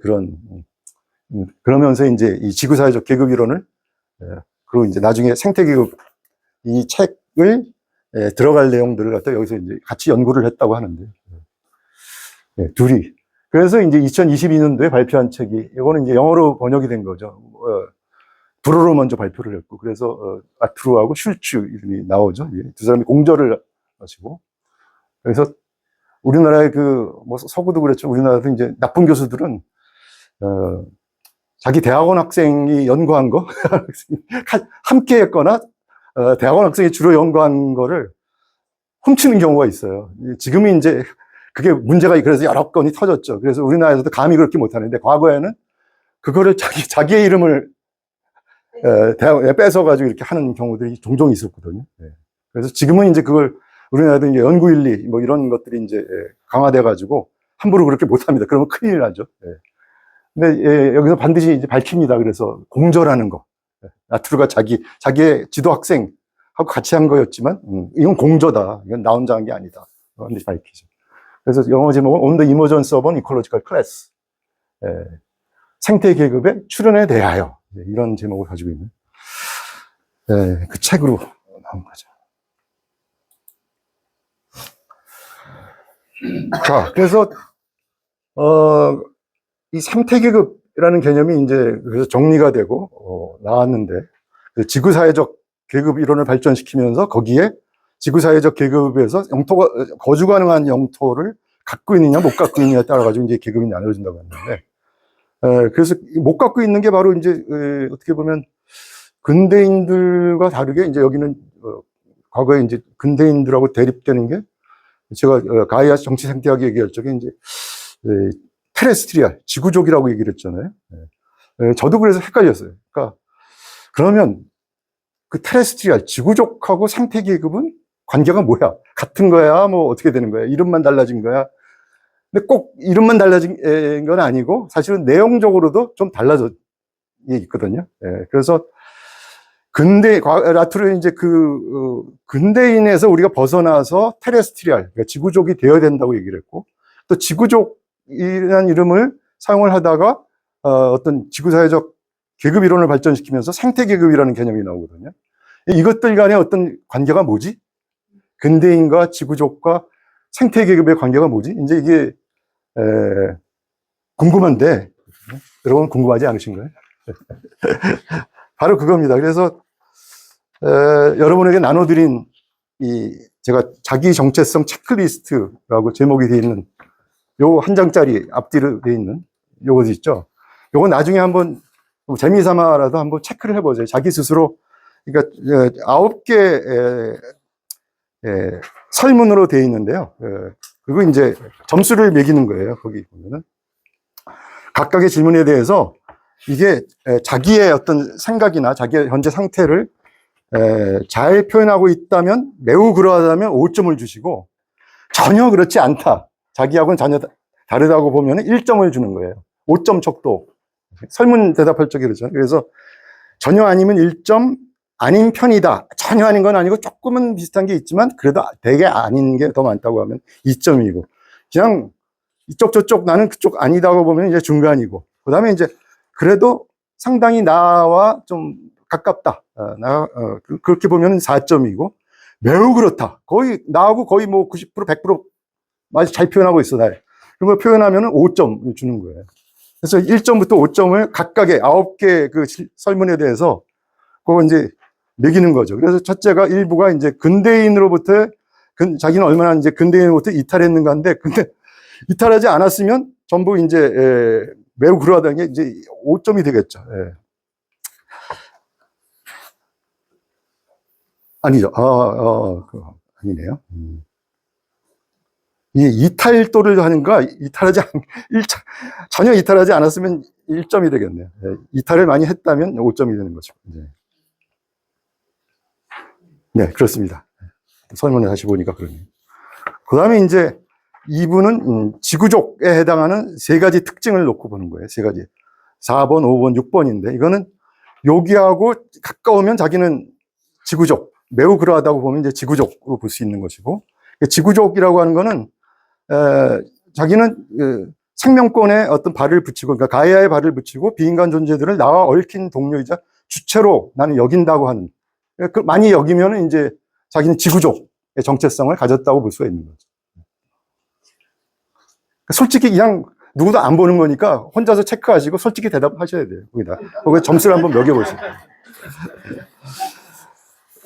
그러면서 이제 이 지구사회적 계급 이론을 그리고 이제 나중에 생태계급 이 책을 들어갈 내용들을 갖다 여기서 이제 같이 연구를 했다고 하는데 둘이 그래서 이제 2022년도에 발표한 책이 이거는 이제 영어로 번역이 된 거죠. 불어로 먼저 발표를 했고 그래서 아투르하고 슐츠 이름이 나오죠. 두 사람이 공저를 하시고 그래서 우리나라의 뭐 서구도 그렇죠. 우리나라도 이제 나쁜 교수들은 자기 대학원 학생이 연구한 거 함께 했거나 대학원 학생이 주로 연구한 거를 훔치는 경우가 있어요. 지금은 이제 그게 문제가 그래서 여러 건이 터졌죠. 그래서 우리나라에서도 감히 그렇게 못하는데 과거에는 그거를 자기의 이름을 대학원에 뺏어가지고 이렇게 하는 경우들이 종종 있었거든요. 그래서 지금은 이제 그걸 우리나라도 이제 연구윤리 뭐 이런 것들이 이제 강화돼가지고 함부로 그렇게 못합니다. 그러면 큰일 나죠. 근데 여기서 반드시 이제 밝힙니다. 그래서 공저라는 거. 나투르가 자기의 지도 학생하고 같이 한 거였지만, 이건 공저다. 이건 나 혼자 한 게 아니다. 반드시 밝히죠. 그래서 영어 제목은 On the Emergence of an Ecological Class. 생태 계급의 출현에 대하여. 이런 제목을 가지고 있는, 그 책으로 나온 거죠. 자, 그래서, 이 생태계급이라는 개념이 이제 그래서 정리가 되고 나왔는데 그 지구사회적 계급 이론을 발전시키면서 거기에 지구사회적 계급에서 거주 가능한 영토를 갖고 있느냐 못 갖고 있느냐에 따라 가지고 이제 계급이 나눠진다고 하는데 그래서 못 갖고 있는 게 바로 이제 어떻게 보면 근대인들과 다르게 이제 여기는 과거에 이제 근대인들하고 대립되는 게 제가 가이아 정치 생태학 얘기할 적에 이제 테레스트리알, 지구족이라고 얘기를 했잖아요. 저도 그래서 헷갈렸어요. 그러니까, 그러면 그 테레스트리알, 지구족하고 생태계급은 관계가 뭐야? 같은 거야? 뭐 어떻게 되는 거야? 이름만 달라진 거야? 근데 꼭 이름만 달라진 건 아니고 사실은 내용적으로도 좀 달라져 있거든요. 그래서 라투르는 이제 근대인에서 우리가 벗어나서 테레스트리알, 그러니까 지구족이 되어야 된다고 얘기를 했고 또 지구족이라는 이름을 사용을 하다가 어떤 지구사회적 계급 이론을 발전시키면서 생태계급이라는 개념이 나오거든요. 이것들 간의 어떤 관계가 뭐지? 근대인과 지구족과 생태계급의 관계가 뭐지? 이제 이게 궁금한데 여러분 궁금하지 않으신가요? 바로 그겁니다. 그래서 여러분에게 나눠드린 제가 자기 정체성 체크리스트라고 제목이 되어 있는 요 한 장짜리 앞뒤로 되어 있는 요거 있죠. 요거 나중에 한번 재미삼아라도 한번 체크를 해보세요. 자기 스스로. 그러니까 9개 설문으로 되어 있는데요. 그리고 이제 점수를 매기는 거예요. 거기 보면은 각각의 질문에 대해서 이게 자기의 어떤 생각이나 자기의 현재 상태를 잘 표현하고 있다면, 매우 그러하다면 5점을 주시고 전혀 그렇지 않다, 자기하고는 전혀 다르다고 보면 1점을 주는 거예요. 5점 척도. 설문 대답할 적에 그러죠. 그래서 전혀 아니면 1점, 아닌 편이다. 전혀 아닌 건 아니고 조금은 비슷한 게 있지만 그래도 되게 아닌 게 더 많다고 하면 2점이고, 그냥 이쪽 저쪽 나는 그쪽 아니다고 보면 이제 중간이고, 그 다음에 이제 그래도 상당히 나와 좀 가깝다. 그렇게 보면 4점이고, 매우 그렇다. 거의, 나하고 거의 뭐 90%, 100% 아주 잘 표현하고 있어, 날. 그런 걸 표현하면 5점 주는 거예요. 그래서 1점부터 5점을 각각의 9개 그 설문에 대해서 그거 이제 매기는 거죠. 그래서 첫째가 일부가 이제 근대인으로부터 자기는 얼마나 이제 근대인으로부터 이탈했는가인데, 근데 이탈하지 않았으면 전부 이제 매우 그러하다는 게 이제 5점이 되겠죠. 예. 아니죠. 아니네요. 이 이탈도를 하는가, 전혀 이탈하지 않았으면 1점이 되겠네요. 예. 이탈을 많이 했다면 5점이 되는 거죠. 네, 네, 그렇습니다. 설문을 다시 보니까 그러네요. 그 다음에 이제 2부는 지구족에 해당하는 세 가지 특징을 놓고 보는 거예요. 세 가지. 4번, 5번, 6번인데, 이거는 여기하고 가까우면 자기는 지구족, 매우 그러하다고 보면 이제 지구족으로 볼 수 있는 것이고, 지구족이라고 하는 거는 자기는 생명권에 어떤 발을 붙이고, 그러니까 가이아에 발을 붙이고 비인간 존재들을 나와 얽힌 동료이자 주체로 나는 여긴다고 하는, 많이 여기면 이제 자기는 지구족의 정체성을 가졌다고 볼 수가 있는 거죠. 솔직히 그냥 누구도 안 보는 거니까 혼자서 체크하시고 솔직히 대답하셔야 돼요. 거기다 점수를 한번 매겨보시고.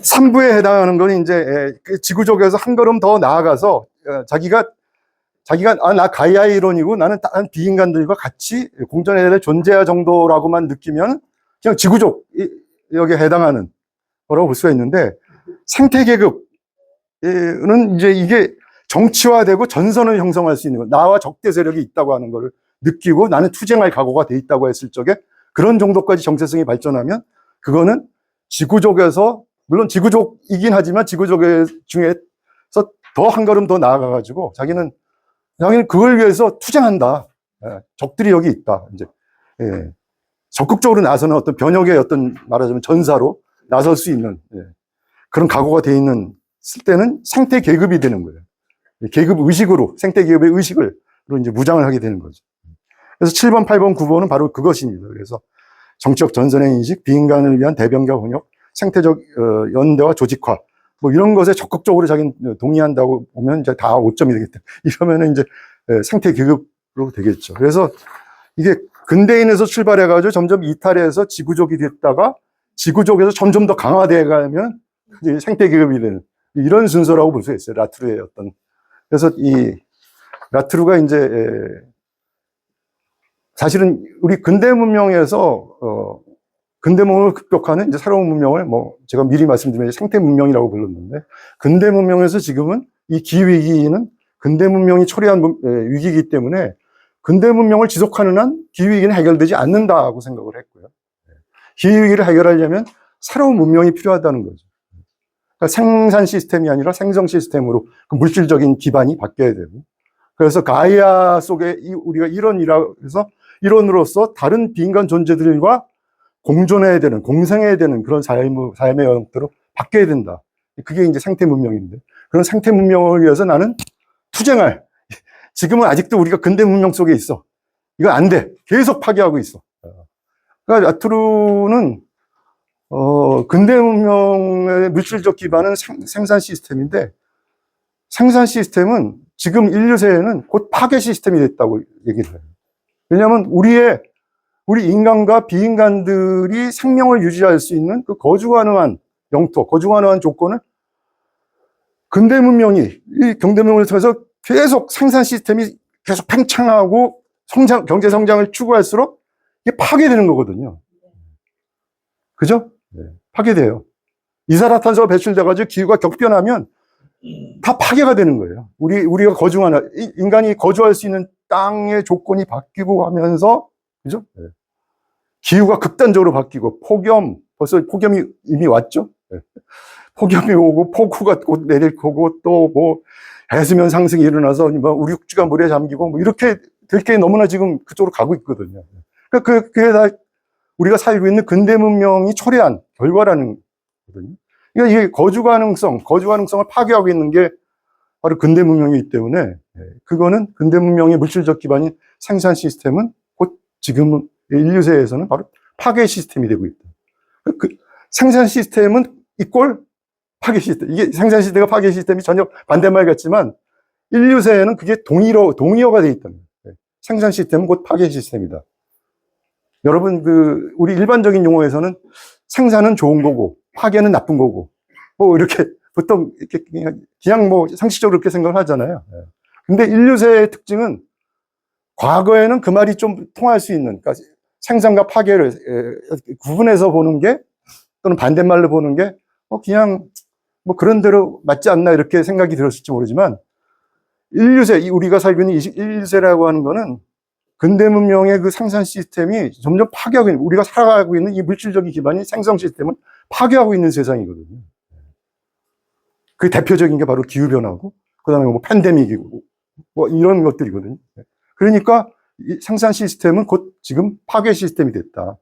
3부에 해당하는 건 이제 지구족에서 한 걸음 더 나아가서 자기가 나 가이아의 일원이고 나는 다른 비인간들과 같이 공존해야 될 존재야 정도라고만 느끼면 그냥 지구족 여기에 해당하는 거라고 볼 수가 있는데, 생태계급은 이제 이게 정치화되고 전선을 형성할 수 있는 거, 나와 적대 세력이 있다고 하는 거를 느끼고 나는 투쟁할 각오가 돼 있다고 했을 적에 그런 정도까지 정체성이 발전하면 그거는 지구족에서, 물론 지구족이긴 하지만 지구족 중에서 더 한 걸음 더 나아가가지고 자기는 그걸 위해서 투쟁한다. 적들이 여기 있다. 이제 적극적으로 나서는 어떤 변혁의 어떤 말하자면 전사로 나설 수 있는 그런 각오가 돼 있는 쓸 때는 생태 계급이 되는 거예요. 계급 의식으로, 생태 계급의 의식으로 이제 무장을 하게 되는 거죠. 그래서 7번, 8번, 9번은 바로 그것입니다. 그래서 정치적 전선의 인식, 비인간을 위한 대변경 번역, 생태적 연대와 조직화, 뭐 이런 것에 적극적으로 자기는 동의한다고 보면 이제 다 5점이 되겠다. 이러면은 이제 생태 계급으로 되겠죠. 그래서 이게 근대인에서 출발해가지고 점점 이탈해서 지구족이 됐다가 지구족에서 점점 더 강화되어 가면 이제 생태 계급이 되는 이런 순서라고 볼 수 있어요. 라트루의 어떤. 그래서 이 라트루가 이제 사실은 우리 근대 문명에서 근대 문명을 극복하는 이제 새로운 문명을 뭐 제가 미리 말씀드리면 생태 문명이라고 불렀는데, 근대 문명에서 지금은 이 기후위기는 근대 문명이 초래한 위기이기 때문에 근대 문명을 지속하는 한 기후위기는 해결되지 않는다고 생각을 했고요. 기후위기를 해결하려면 새로운 문명이 필요하다는 거죠. 그러니까 생산 시스템이 아니라 생성 시스템으로 그 물질적인 기반이 바뀌어야 되고, 그래서 가이아 속에 우리가 일원이라고 해서 일원으로서 다른 비인간 존재들과 공존해야 되는, 공생해야 되는 그런 삶의 형태로 바뀌어야 된다. 그게 이제 생태 문명인데, 그런 생태 문명을 위해서 나는 투쟁할, 지금은 아직도 우리가 근대 문명 속에 있어. 이거 안 돼. 계속 파괴하고 있어. 그러니까 라트루는 근대 문명의 물질적 기반은 생산 시스템인데, 생산 시스템은 지금 인류세에는 곧 파괴 시스템이 됐다고 얘기를 해요. 왜냐하면 우리 인간과 비인간들이 생명을 유지할 수 있는 그 거주 가능한 영토, 거주 가능한 조건을 근대 문명이, 이 경제 문명을 통해서 계속 생산 시스템이 계속 팽창하고 경제 성장을 추구할수록 이게 파괴되는 거거든요. 그죠? 네. 파괴돼요. 이산화탄소가 배출돼가지고 기후가 격변하면 다 파괴가 되는 거예요. 우리가 거주하는, 인간이 거주할 수 있는 땅의 조건이 바뀌고 하면서, 그죠? 네. 기후가 극단적으로 바뀌고, 벌써 폭염이 이미 왔죠? 네. 폭염이 오고, 폭우가 곧 내릴 거고, 또 뭐, 해수면 상승이 일어나서, 뭐, 우리 육지가 물에 잠기고, 뭐, 이렇게 될 게 너무나 지금 그쪽으로 가고 있거든요. 그러니까 그게 다 우리가 살고 있는 근대 문명이 초래한 결과라는 거거든요. 그러니까 이게 거주 가능성을 파괴하고 있는 게 바로 근대 문명이기 때문에, 그거는 근대 문명의 물질적 기반인 생산 시스템은 곧 지금 인류세에서는 바로 파괴 시스템이 되고 있다. 그 생산 시스템은 이꼴 파괴 시스템. 이게 생산 시스템과 파괴 시스템이 전혀 반대말 같지만 인류세에는 그게 동의어가 되어 있다. 생산 시스템은 곧 파괴 시스템이다. 여러분, 우리 일반적인 용어에서는 생산은 좋은 거고, 파괴는 나쁜 거고, 뭐, 이렇게, 보통, 이렇게, 그냥 뭐, 상식적으로 그렇게 생각을 하잖아요. 근데 인류세의 특징은, 과거에는 그 말이 좀 통할 수 있는, 그러니까 생산과 파괴를 구분해서 보는 게, 또는 반대말로 보는 게, 그냥, 뭐, 그런 대로 맞지 않나, 이렇게 생각이 들었을지 모르지만, 인류세, 우리가 살고 있는 21세라고 하는 거는, 근대 문명의 그 생산 시스템이 점점 파괴하고 있는, 우리가 살아가고 있는 이 물질적인 기반이 생성 시스템을 파괴하고 있는 세상이거든요. 그 대표적인 게 바로 기후변화고, 그 다음에 뭐 팬데믹이고, 뭐 이런 것들이거든요. 그러니까 이 생산 시스템은 곧 지금 파괴 시스템이 됐다.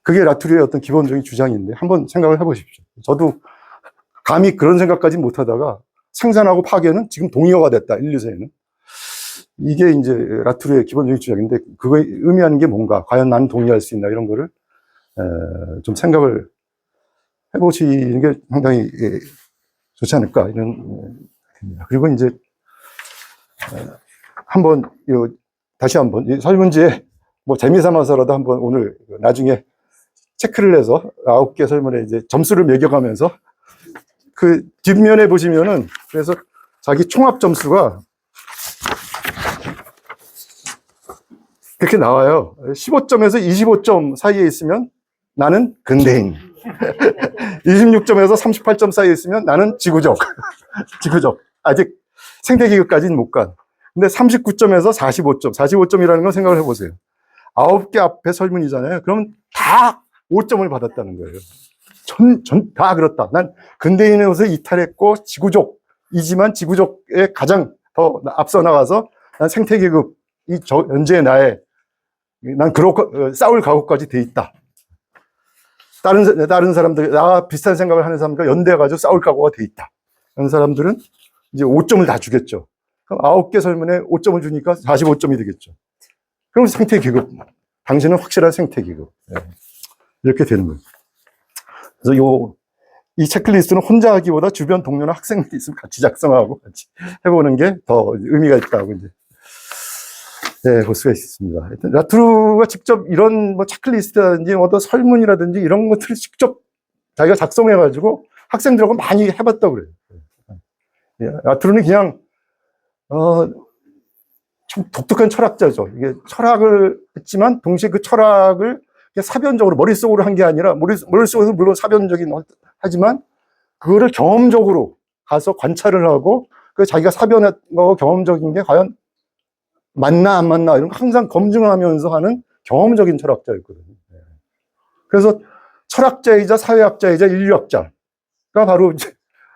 그게 라투리의 어떤 기본적인 주장인데 한번 생각을 해보십시오. 저도 감히 그런 생각까지 못하다가 생산하고 파괴는 지금 동의어가 됐다, 인류세에는. 이게 이제 라투르의 기본적인 주장인데 그거에 의미하는 게 뭔가, 과연 나는 동의할 수 있나, 이런 거를 좀 생각을 해보시는 게 상당히 좋지 않을까, 이런. 그리고 이제 한번 다시 한번 설문지에 뭐 재미삼아서라도 한번 오늘 나중에 체크를 해서 9개 설문에 이제 점수를 매겨가면서 그 뒷면에 보시면은, 그래서 자기 총합 점수가 그렇게 나와요. 15점에서 25점 사이에 있으면 나는 근대인. 26점에서 38점 사이에 있으면 나는 지구적. 지구적. 아직 생태계급까지는 못 간. 근데 39점에서 45점. 45점이라는 건 생각을 해보세요. 9개 앞에 설문이잖아요. 그럼 다 5점을 받았다는 거예요. 다 그렇다. 난 근대인으로서 이탈했고 지구족이지만 지구족에 가장 더 앞서 나가서 난 생태계급, 현재의 나의, 난 싸울 각오까지 돼 있다. 다른 사람들, 나와 비슷한 생각을 하는 사람과 연대해가지고 싸울 각오가 돼 있다. 그런 사람들은 이제 5점을 다 주겠죠. 그럼 9개 설문에 5점을 주니까 45점이 되겠죠. 그럼 생태계급. 당신은 확실한 생태계급. 이렇게 되는 거예요. 그래서 이 체크리스트는 혼자 하기보다 주변 동료나 학생들이 있으면 같이 작성하고 같이 해보는 게 더 의미가 있다고 이제 볼 수가 있습니다. 라투르가 직접 이런 뭐 체크리스트라든지 어떤 설문이라든지 이런 것들을 직접 자기가 작성해가지고 학생들하고 많이 해봤다고 그래요. 라투르는 그냥 좀 독특한 철학자죠. 이게 철학을 했지만 동시에 그 철학을 사변적으로 머릿속으로 한 게 아니라, 머릿속에서 물론 사변적인 하지만 그거를 경험적으로 가서 관찰을 하고 그 자기가 사변한 거 경험적인 게 과연 맞나 안 맞나 이런 거 항상 검증하면서 하는 경험적인 철학자였거든요. 그래서 철학자이자 사회학자이자 인류학자가 바로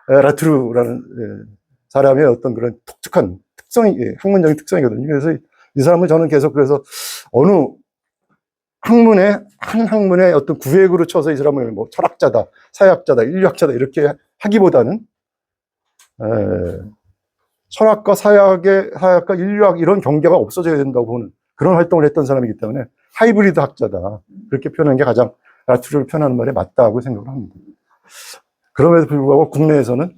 라투르라는 사람의 어떤 그런 독특한 특성이, 학문적인 특성이거든요. 그래서 이 사람은 저는 계속, 그래서 어느 한 학문의 어떤 구획으로 쳐서 이 사람을 뭐 철학자다, 사회학자다, 인류학자다 이렇게 하기보다는 철학과 사회학과 인류학 이런 경계가 없어져야 된다고 보는 그런 활동을 했던 사람이기 때문에 하이브리드 학자다, 그렇게 표현하는 게 가장 라투르를 표현하는 말에 맞다고 생각을 합니다. 그럼에도 불구하고 국내에서는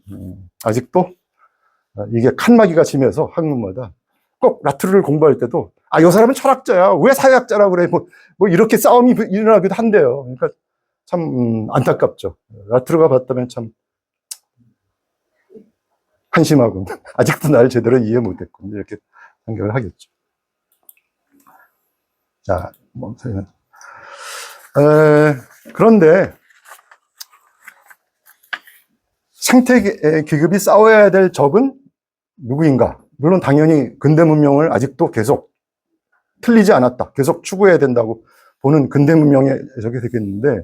아직도 이게 칸막이가 심해서 학문마다 꼭 라투르를 공부할 때도 이 사람은 철학자야, 왜 사회학자라고 그래, 뭐 이렇게 싸움이 일어나기도 한대요. 그러니까 참 안타깝죠. 라투르가 봤다면 참 한심하군. 아직도 날 제대로 이해 못했군, 이렇게 생각을 하겠죠. 자, 그런데 생태계급이 싸워야 될 적은 누구인가? 물론 당연히 근대 문명을 아직도 계속 틀리지 않았다, 계속 추구해야 된다고 보는 근대 문명에 저게 되겠는데,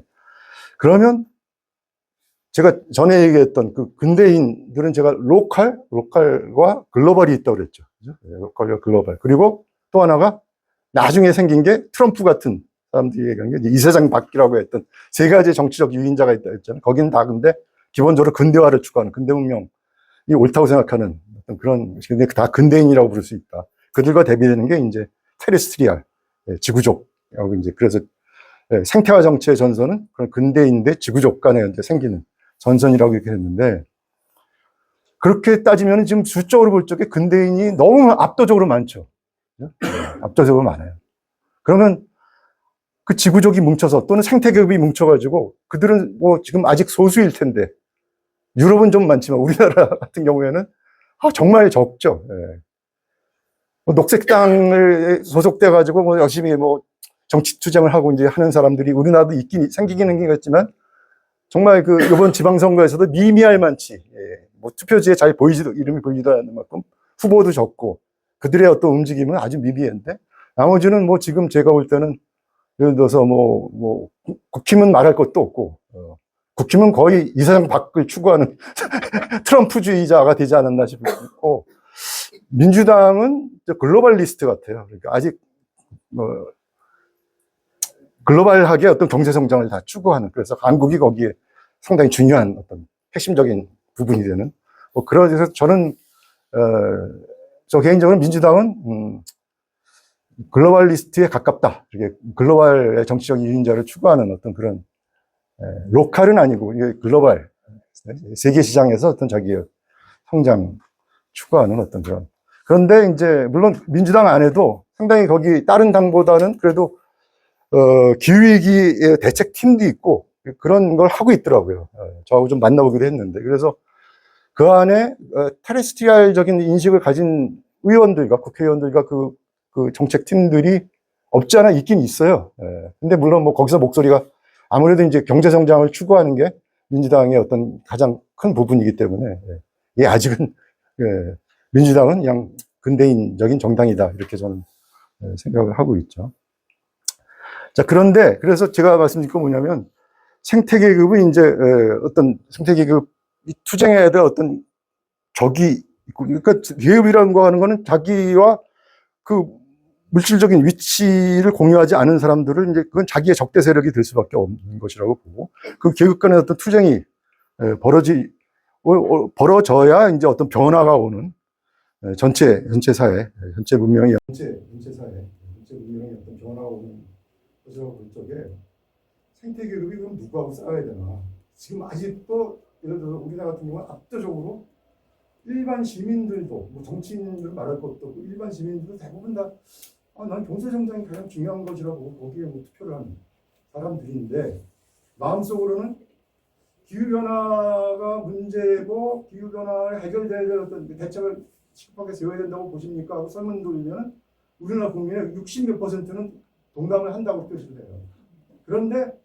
그러면 제가 전에 얘기했던 그 근대인들은 제가 로컬과 글로벌이 있다고 그랬죠. 그죠? 로컬과 글로벌. 그리고 또 하나가 나중에 생긴 게 트럼프 같은 사람들이 얘기하는 게 이 세상 바뀌라고 했던 세 가지 정치적 유인자가 있다 했잖아요. 거기는 다 근데 기본적으로 근대화를 추구하는, 근대 문명이 옳다고 생각하는 어떤 그런, 근데 다 근대인이라고 부를 수 있다. 그들과 대비되는 게 이제 테레스트리알, 지구족하고, 이제 그래서 생태화 정치의 전선은 그런 근대인 대 지구족 간에 이제 생기는 전선이라고 이렇게 했는데, 그렇게 따지면 지금 수적으로 볼 적에 근대인이 너무 압도적으로 많죠. 압도적으로 많아요. 그러면 그 지구족이 뭉쳐서 또는 생태계급이 뭉쳐가지고 그들은 뭐 지금 아직 소수일 텐데 유럽은 좀 많지만 우리나라 같은 경우에는 정말 적죠. 예. 뭐 녹색당을 소속돼가지고 뭐 열심히 뭐 정치 투쟁을 하고 이제 하는 사람들이 우리나라도 생기기는 있겠지만 정말 그 이번 지방선거에서도 미미할 만치, 예. 뭐 투표지에 잘 이름이 보이지도 않는 만큼 후보도 적고 그들의 어떤 움직임은 아주 미비한데 나머지는 뭐 지금 제가 볼 때는 예를 들어서 뭐 국힘은 말할 것도 없고 국힘은 거의 이사장 밖을 추구하는 트럼프주의자가 되지 않았나 싶고 민주당은 글로벌리스트 같아요. 그러니까 아직 뭐 글로벌하게 어떤 경제 성장을 다 추구하는 그래서 한국이 거기에 상당히 중요한 어떤 핵심적인 부분이 되는 뭐 그래서 저는 저 개인적으로 민주당은 글로벌리스트에 가깝다. 이렇게 글로벌의 정치적 이인자를 추구하는 어떤 그런 로컬은 아니고 이게 글로벌 세계 시장에서 어떤 자기의 성장 추구하는 어떤 그런 그런데 이제 물론 민주당 안에도 상당히 거기 다른 당보다는 그래도 기후위기 대책팀도 있고 그런 걸 하고 있더라고요. 저하고 좀 만나보기도 했는데 그래서 그 안에 테레스트리얼적인 인식을 가진 의원들과 국회의원들과 그 정책팀들이 없지 않아 있긴 있어요. 근데 물론 뭐 거기서 목소리가 아무래도 이제 경제 성장을 추구하는 게 민주당의 어떤 가장 큰 부분이기 때문에 예, 아직은 민주당은 그냥 근대인적인 정당이다 이렇게 저는 생각을 하고 있죠. 자 그런데 그래서 제가 말씀드린 건 뭐냐면 생태계급은 이제 어떤 생태계급 투쟁에 대한 어떤 적이 있고 그러니까 계급이라는 거 하는 거는 자기와 그 물질적인 위치를 공유하지 않은 사람들을 이제 그건 자기의 적대 세력이 될 수밖에 없는 것이라고 보고 그 계급 간의 어떤 투쟁이 벌어져야 이제 어떤 변화가 오는 전체 사회, 전체 문명이 전체 문명이 어떤 변화가 오는 것이라고 볼 적에 생태 계급이 그럼 누구하고 싸워야 되나? 지금 아직도 예를 들어 우리나라 같은 경우는 압도적으로 일반 시민들도 뭐 정치인들 말할 것도 없고 일반 시민들도 대부분 다 난 경제 성장이 가장 중요한 것이라고 거기에 뭐 투표를 하는 사람들인데 마음속으로는 기후변화가 문제고 기후변화에 해결돼야 될 어떤 대책을 시급하게 세워야 된다고 보십니까? 하고 설문 돌리면 우리나라 국민의 60몇 %는 동감을 한다고 표시를 해요. 그런데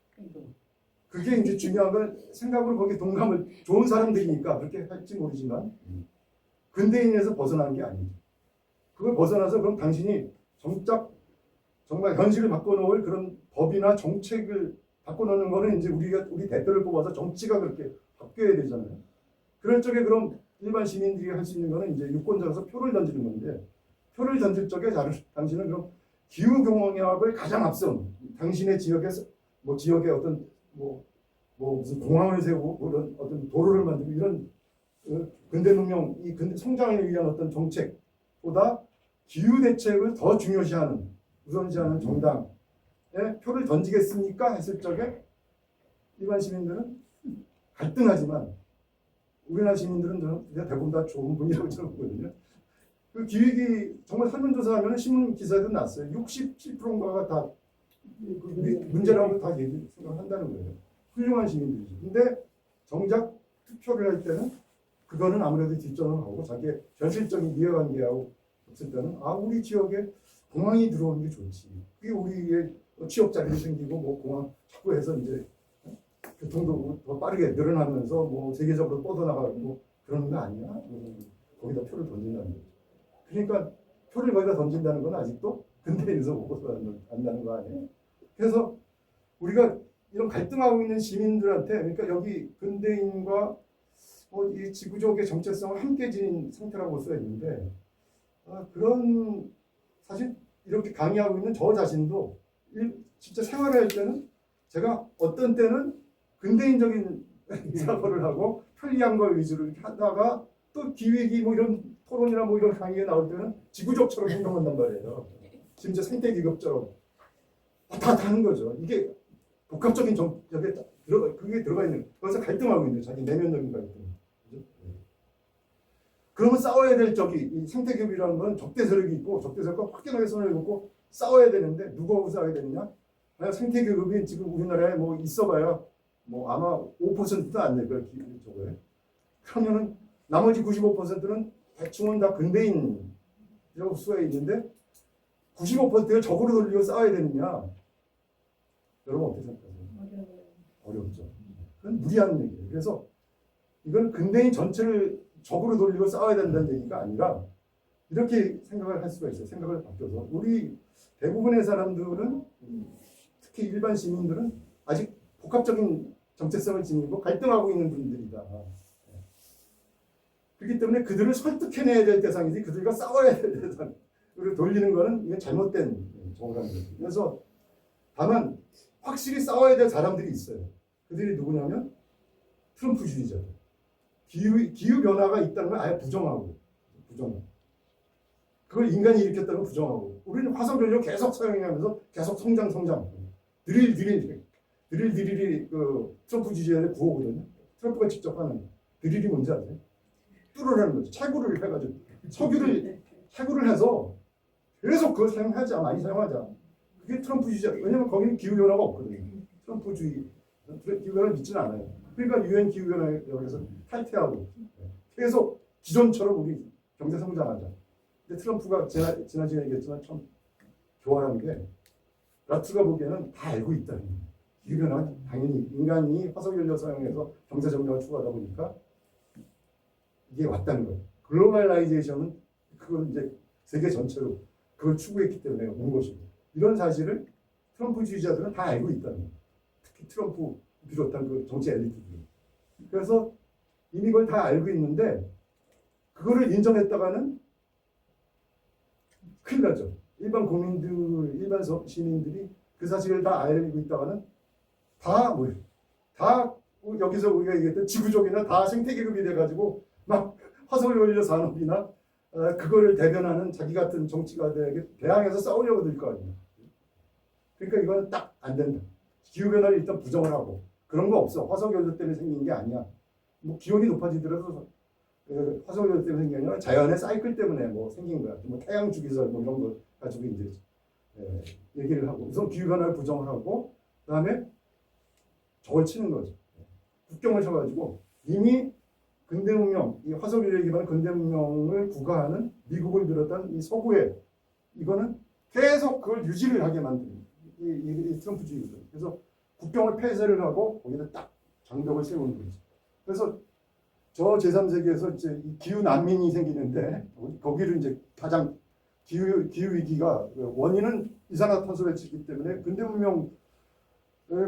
그게 이제 중요한 건 생각으로 거기에 동감을 좋은 사람들이니까 그렇게 할지 모르지만 근대인에서 벗어난 게 아니죠. 그걸 벗어나서 그럼 당신이 정말 현실을 바꿔놓을 그런 법이나 정책을 바꿔놓는 거는 이제 우리 대표를 뽑아서 정치가 그렇게 바뀌어야 되잖아요. 그럴 적에 그럼 일반 시민들이 할 수 있는 거는 이제 유권자로서 표를 던지는 건데 표를 던질 적에 당신은 그럼 기후 경영학을 가장 앞선 당신의 지역에서 뭐 지역에 어떤 뭐 무슨 공항을 세우고 그런 어떤 도로를 만들고 이런 근대 문명 이 근대 성장을 위한 어떤 정책보다 기후 대책을 더 중요시하는 우선시하는 정당에 표를 던지겠습니까? 했을 적에 일반 시민들은 갈등하지만 우리나라 시민들은 대부분 다 좋은 분이라고 저는 보거든요. 그 기획이 정말 설문조사하면 신문 기사도 났어요. 67%인가가 다 문제라고 다 생각한다는 거예요. 훌륭한 시민들이지. 근데 정작 투표를 할 때는 그거는 아무래도 뒷전을 하고 자기의 현실적인 이해관계하고 없을 때는 우리 지역에 공항이 들어오는 게 좋지. 그게 우리의 취업 자리도 생기고 뭐 공항 확보해서 이제 교통도 더 빠르게 늘어나면서 뭐 세계적으로 뻗어나가고 뭐 그러는 거 아니야? 거기다 표를 던진다는 거죠. 그러니까 표를 거기다 던진다는 건 아직도 근대에서 오고서 한다는 거 아니에요? 그래서 우리가 이런 갈등하고 있는 시민들한테 그러니까 여기 근대인과 이 지구적의 정체성을 함께 지닌 상태라고 볼 수가 있는데 그런 사실 이렇게 강의하고 있는 저 자신도 진짜 생활을 할 때는 제가 어떤 때는 근대인적인 사고를 하고 편리한 걸 위주로 하다가 또 기획이 뭐 이런 토론이나 뭐 이런 강의에 나올 때는 지구적처럼 행동한단 말이에요. 진짜 생태기급처럼 다 하는 거죠. 이게 복합적인 그게 들어가 있는 거기서 갈등하고 있는 자기 내면적인 갈등. 그러면 싸워야 될 적이 이 생태계급이라는 건 적대 세력이 있고 적대 세력과 확연하게 손을 긋고 싸워야 되는데 누구하고 싸워야 되느냐? 만약 생태계급이 지금 우리나라에 뭐 있어봐야 뭐 아마 5%도 안 될 거예요. 저거에. 그러면은 나머지 95%는 대충은 다 근대인이라고 수가 있는데 95%가 적으로 돌리고 싸워야 되느냐? 여러분 어떻게 생각하세요? 어렵죠. 그건 무리한 얘기예요. 그래서 이건 근대인 전체를 적으로 돌리고 싸워야 된다는 얘기가 아니라 이렇게 생각을 할 수가 있어요. 생각을 바뀌어서. 우리 대부분의 사람들은 특히 일반 시민들은 아직 복합적인 정체성을 지니고 갈등하고 있는 분들이다. 그렇기 때문에 그들을 설득해내야 될 대상이지 그들과 싸워야 될 대상으로 돌리는 것은 이게 잘못된 정의라는 거죠. 그래서 다만 확실히 싸워야 될 사람들이 있어요. 그들이 누구냐면 트럼프주의자들. 기후 변화가 있다는 걸 아예 부정하고. 그걸 인간이 일으켰다는 걸 부정하고. 우리는 화석연료 계속 사용하면서 계속 성장. 드릴이 그 트럼프주의자들의 구호거든요. 트럼프가 직접 하는 드릴이 뭔지 아세요? 뚫으라는 거죠. 채굴을 해가지고 채굴을 해서 계속 그걸 많이 사용하자. 그게 트럼프주의자. 왜냐면 거기는 기후 변화가 없거든요. 트럼프주의 기후 변화 믿지는 않아요. 그러니까 유엔 기후 변화에 여기서 탈퇴하고 계속 기존처럼 우리 경제 성장하자. 근데 트럼프가 지난주에 얘기했지만 참 교활한 게 라트가 보기에는 다 알고 있다는 거예요. 기후 변화 당연히 인간이 화석연료 사용해서 경제 성장을 추구하다 보니까 이게 왔다는 거예요. 글로벌라이제이션은 그건 이제 세계 전체로 그걸 추구했기 때문에 온 것이고 이런 사실을 트럼프주의자들은 다 알고 있다는 거예요. 특히 트럼프 비롯한 그 정치 엘리트들은. 그래서 이미 그걸 다 알고 있는데 그거를 인정했다가는 큰일 나죠. 일반 국민들, 일반 시민들이 그 사실을 다 알고 있다가는 다 여기서 우리가 얘기했던 지구적이나 다 생태계급이 돼가지고 막 화석연료 산업이나 그거를 대변하는 자기 같은 정치가들에게 대항해서 싸우려고 들 거 아니에요. 그러니까 이거는 딱 안 된다. 기후변화를 일단 부정을 하고 그런 거 없어. 화석연료 때문에 생긴 게 아니야. 뭐 기온이 높아지더라도 화석연료 때문에 생긴 게 아니라 자연의 사이클 때문에 뭐 생긴 거야. 뭐 태양 주기설 뭐 이런 거 가지고 이제 얘기를 하고 우선 기후변화를 부정을 하고 그다음에 저걸 치는 거죠. 국경을 쳐가지고 이미 근대 문명, 이 화석연료에 기반한 근대 문명을 구가하는 미국을 비롯한 이 서구에 이거는 계속 그걸 유지를 하게 만드는 이 트럼프주의거든. 그래서 국경을 폐쇄를 하고 거기다 딱 장벽을 세우는 거죠. 그래서 저 제3세계에서 이제 기후 난민이 생기는데 거기를 이제 가장 기후 위기가 원인은 이산화탄소 배출이기 때문에 근대 문명을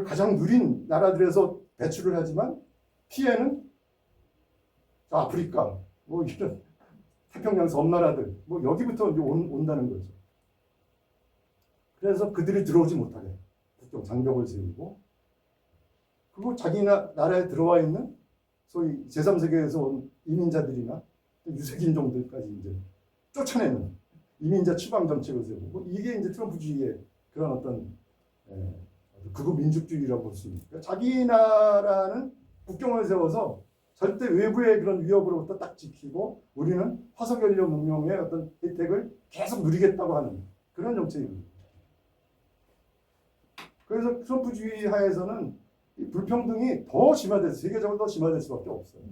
가장 누린 나라들에서 배출을 하지만 피해는 아프리카, 뭐 이런 태평양 섬나라들, 뭐 여기부터 이제 온다는 거죠. 그래서 그들이 들어오지 못하게 국경 장벽을 세우고, 그리고 자기 나라에 들어와 있는 소위 제3세계에서 온 이민자들이나 유색인종들까지 이제 쫓아내는 이민자 추방 정책을 세우고, 이게 이제 트럼프주의의 그런 어떤 극우 민족주의라고 볼 수 있습니다. 자기 나라는 국경을 세워서 절대 외부의 그런 위협으로부터 딱 지키고 우리는 화석연료 문명의 어떤 혜택을 계속 누리겠다고 하는 그런 정책입니다. 그래서 트럼프주의 하에서는 이 불평등이 더 심화돼서 세계적으로 더 심화될 수밖에 없어요.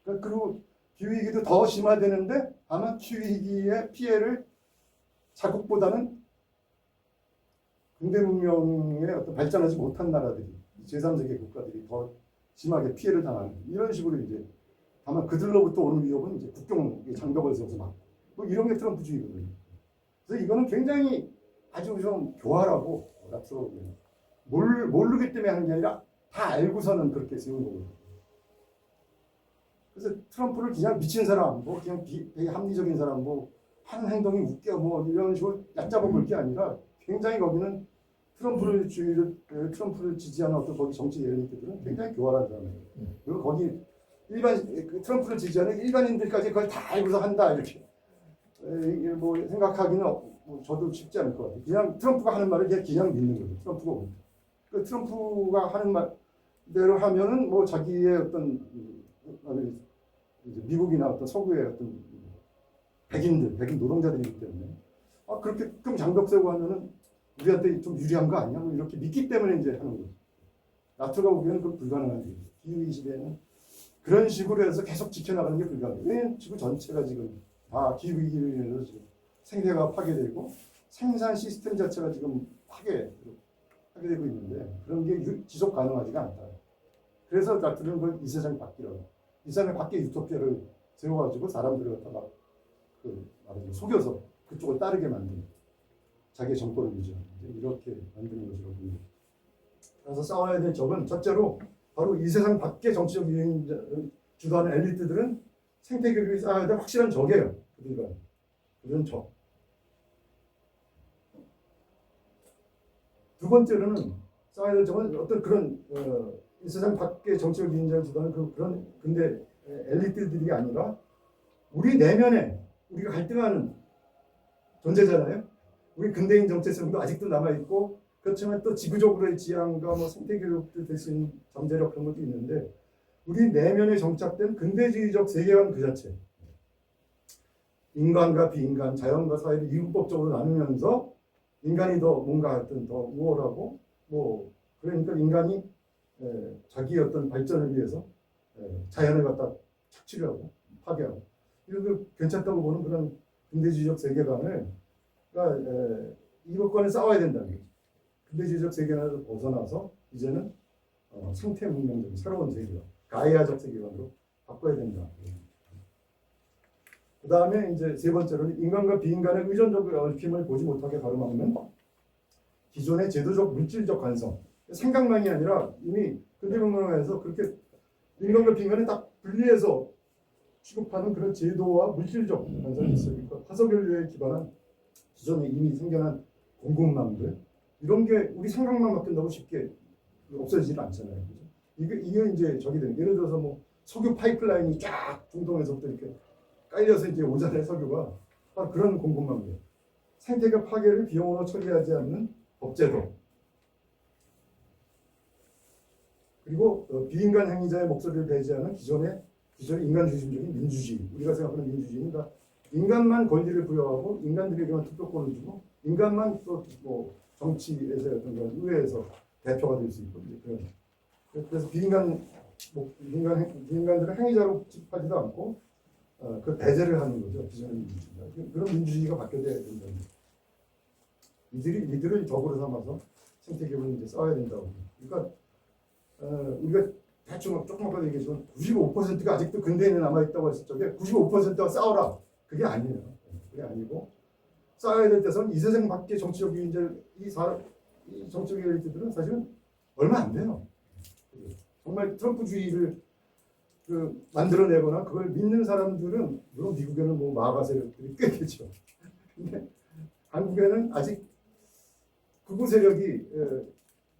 그리고 기후위기도 더 심화되는데 아마 기후위기의 피해를 자국보다는 근대 문명에 어떤 발전하지 못한 나라들이 제3세계 국가들이 더 심하게 피해를 당하는 이런 식으로 이제 다만 그들로부터 오는 위협은 이제 국경 장벽을 세워서 막고 뭐 이런 게 트럼프주의거든요. 그래서 이거는 굉장히 아주 좀 교활하고 모르기 때문에 하는 게 아니라 다 알고서는 그렇게 세운 거거든요. 그래서 트럼프를 그냥 미친 사람, 뭐 그냥 되게 합리적인 사람, 뭐 하는 행동이 웃겨, 뭐 이런 식으로 얕잡아 볼 게 아니라 굉장히 거기는 트럼프를 지지하는 어떤 거기 정치 엘리트들은 굉장히 교활한 사람이에요. 그리고 거기 트럼프를 지지하는 일반인들까지 그걸 다 알고서 한다 이렇게 뭐 생각하기는 뭐 저도 쉽지 않을 것 같아요. 그냥 트럼프가 하는 말을 그냥 믿는 거죠. 트럼프가 옵니다. 그 트럼프가 하는 말대로 하면은 뭐 자기의 어떤 이제 미국이나 어떤 서구의 어떤 백인 노동자들이기 때문에 아, 그렇게끔 장벽 세우고 하면은 우리한테 좀 유리한 거 아니야? 뭐 이렇게 믿기 때문에 이제 하는 거죠. 나토가 보기에는 그 불가능한 일이죠. 기후 20에는 그런 식으로 해서 계속 지켜나가는 게 불가능해요. 왜냐면 지구 전체가 지금 다 기후 위기로 인해서 지금 생태가 파괴되고 생산 시스템 자체가 지금 파괴되고 있는데 그런 게 지속 가능하지가 않다. 그래서 나토는 걸 이 세상이 바뀌라고. 이 세상에 밖에 유토피아를 세워가지고 사람들을 갖다 막 말하자면 속여서 그쪽을 따르게 만드는 자기의 정권을 유지하는 이렇게 만드는 것이라고 봅니다. 그래서 싸워야 될 적은 첫째로 바로 이 세상 밖의 정치적 유행자 주도하는 엘리트들은 생태계를 싸워야 될 확실한 적이에요. 그들은 적. 두 번째로는 싸워야 될 적은 어떤 그런 이 세상 밖의 정치적 유행자를 주도하는 그런 근데 엘리트들이 아니라 우리 내면에 우리가 갈등하는 존재잖아요. 우리 근대인 정체성도 아직도 남아있고 그렇지만 또 지구적으로의 지향과 뭐 생태교육도 될 수 있는 잠재력 그런 것도 있는데 우리 내면에 정착된 근대주의적 세계관 그 자체 인간과 비인간, 자연과 사회를 이분법적으로 나누면서 인간이 더 뭔가 하여튼 더 우월하고 뭐 그러니까 인간이 자기의 어떤 발전을 위해서 자연을 갖다 착취를 하고 파괴하고 이런 거 괜찮다고 보는 그런 근대주의적 세계관을 이것과는 싸워야 된다는 거죠. 근대주의적 세계관에서 벗어나서 이제는 생태 문명적인 새로운 세계관, 가이아적 세계관으로 바꿔야 된다. 그 다음에 이제 세 번째로는 인간과 비인간의 의존적 얽힘을 보지 못하게 가로막는 기존의 제도적 물질적 관성, 생각만이 아니라 이미 근대문명에서 그렇게 인간과 비인간을 딱 분리해서 취급하는 그런 제도와 물질적 관성이 있어요. 그러니까 화석연료에 기반한 기존에 이미 생겨난 공급망들 이런 게 우리 생각만 바뀐다고 쉽게 없어지지는 않잖아요. 그죠? 이게 이제 저기 되는 예를 들어서 뭐 석유 파이프라인이 쫙 중동에서부터 이렇게 깔려서 이제 오잖아요. 석유가 그런 공급망들 생태계 파괴를 비용으로 처리하지 않는 법제도 그리고 비인간 행위자의 목소리를 배제하는 기존의 인간 중심적인 민주주의 우리가 생각하는 민주주의는 다 인간만 권리를 부여하고 인간들에게만 투표권을 주고 인간만 또 뭐 정치에서 어떤 그런 의회에서 대표가 될 수 있고 그래서 비인간들은 행위자로 취급하지도 않고 그 배제를 하는 거죠. 기존의 민주주의가 그런 민주주의가 바뀌어야 된다. 이들을 적으로 삼아서 생태계를 이제 싸워야 된다고. 그러니까 우리가 대충 조금 아까 얘기했지만 95%가 아직도 근대인에 남아있다고 했을 적에 95%가 싸워라. 그게 아니에요. 그게 아니고 싸워야 될 때서는 이 세상 밖의 정치적 유인들 이 정치적 엘리트들은 사실은 얼마 안 돼요. 정말 트럼프주의를 만들어내거나 그걸 믿는 사람들은 물론 미국에는 뭐 마가 세력들이 꽤 되죠. 근데 한국에는 아직 극우 세력이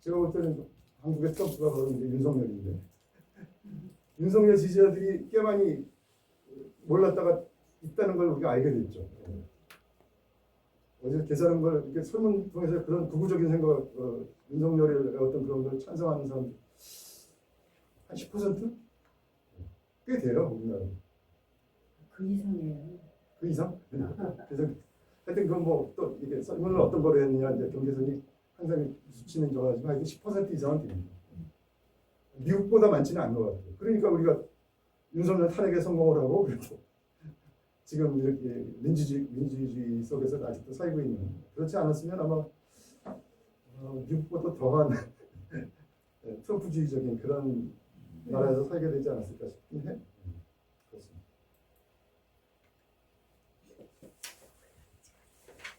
제가 볼 때는 한국의 트럼프가 그러는 게 윤석열인데 윤석열 지지자들이 꽤 많이 몰랐다가 있다는 걸 우리가 알게 됐죠. 어제 계산한 걸 이렇게 설문 통해서 그런 극우적인 생각, 윤석열의 어떤 그런 걸 찬성하는 사람들 한 10%? 꽤 돼요, 우리나라. 그 이상이에요. 그 이상? 그래서 하여튼 그건 뭐 또 이게 설문을 어떤 거로 했느냐 이제 경제선이 항상 수치는 정하지만 하여튼 10% 이상은 됩니다. 미국보다 많지는 않은 것 같아요. 그러니까 우리가 윤석열 탄핵에 성공을 하고 그리고 지금 이렇게 민주주의 속에서 아직도 살고 있는 그렇지 않았으면 아마 미국보다 더한 트럼프주의적인 그런 나라에서 살게 되지 않았을까 싶긴 해. 그렇습니다.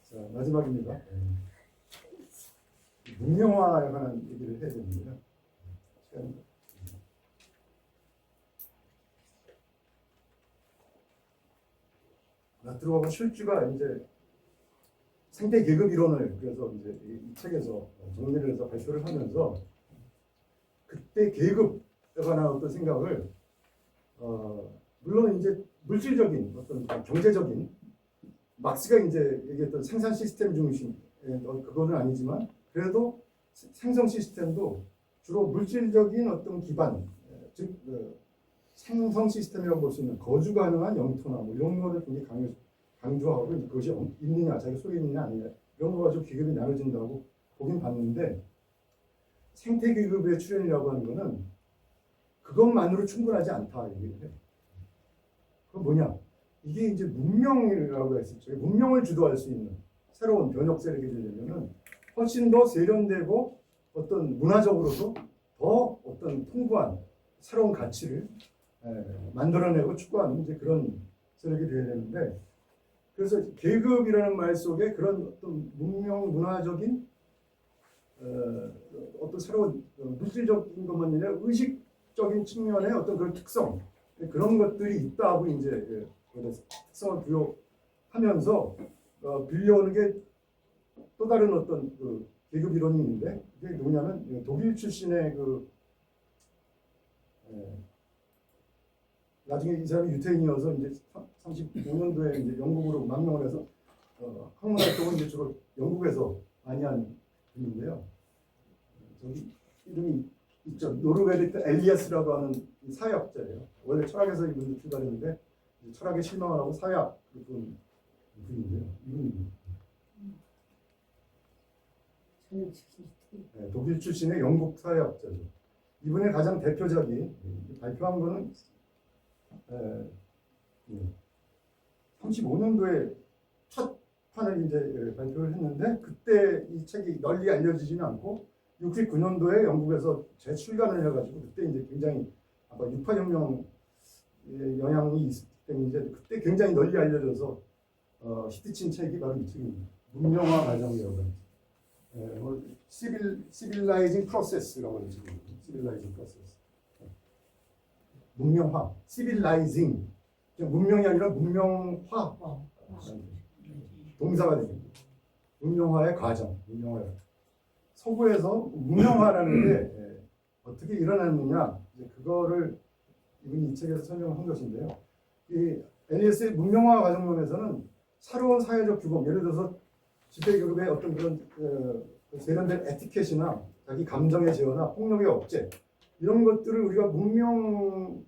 자, 마지막입니다. 문명화에 관한 얘기를 해야 되는데요. 들어가고 실주가 이제 생태 계급 이론을 그래서 이제 이 책에서 정리를 해서 발표를 하면서 그때 계급에 관한 어떤 생각을 물론 이제 물질적인 어떤 경제적인 막스가 이제 얘기했던 생산 시스템 중심 그거는 아니지만 그래도 생성 시스템도 주로 물질적인 어떤 기반 즉 생성 시스템이라고 볼 수 있는 거주 가능한 영토나 뭐 이런 거를 굉장히 강조하고 그것이 있느냐, 자기 속에 있느냐 아니냐 이런 거 가지고 계급이 나눠진다고 보긴 봤는데 생태 계급의 출현이라고 하는 거는 그것만으로 충분하지 않다 이게. 그건 뭐냐? 이게 이제 문명이라고 했었죠. 문명을 주도할 수 있는 새로운 변혁 세력이 되려면은 훨씬 더 세련되고 어떤 문화적으로도 더 어떤 풍부한 새로운 가치를 만들어내고 추구하는 이제 그런 세력이 되어야 되는데, 그래서 계급이라는 말 속에 그런 어떤 문명 문화적인 어떤 새로운 물질적인 것만 아니라 의식적인 측면의 어떤 그런 특성, 그런 것들이 있다고 이제 특성을 부여하면서 빌려오는 게 또 다른 어떤 그 계급 이론이 있는데, 그게 뭐냐면 독일 출신의 나중에 이 사람이 유태인이어서 이제 35년도에 이제 영국으로 망명을 해서 학문 활동을 이제 주로 영국에서 많이 한 분인데요. 저기 이름이 있죠. 노르베르트 엘리아스라고 하는 사회학자예요. 원래 철학에서 이분이 출발했는데 철학에 실망을 하고 사회학 분인데요. 이분이 독일 출신의 영국 사회학자죠. 이분의 가장 대표작이 발표한 거는 35년도에 첫 판을 이제 발표를 했는데, 그때 이 책이 널리 알려지지는 않고 69년도에 영국에서 재출간을 해가지고 그때 이제 굉장히 아마 6.8혁명 영향이 있었기 때문에 이제 그때 굉장히 널리 알려져서 히트친 책이 바로 이 책입니다. 문명화 과정이라고 합니다. 시빌라이징 프로세스라고 하는 책입니다. 시빌라이징 프로세스. 문명화, 시빌라이징. 문명이 아니라 문명화. 동사가 됩니다. 문명화의 과정, 문명화. 서구에서 문명화라는 게 어떻게 일어났느냐, 그거를 이분이 이 책에서 설명을 한 것인데요. 이 엘리어스의 문명화 과정론에서는 새로운 사회적 규범, 예를 들어서 지배계급의 어떤 그런 세련된 에티켓이나 자기 감정의 제어나 폭력의 억제, 이런 것들을 우리가 문명이라고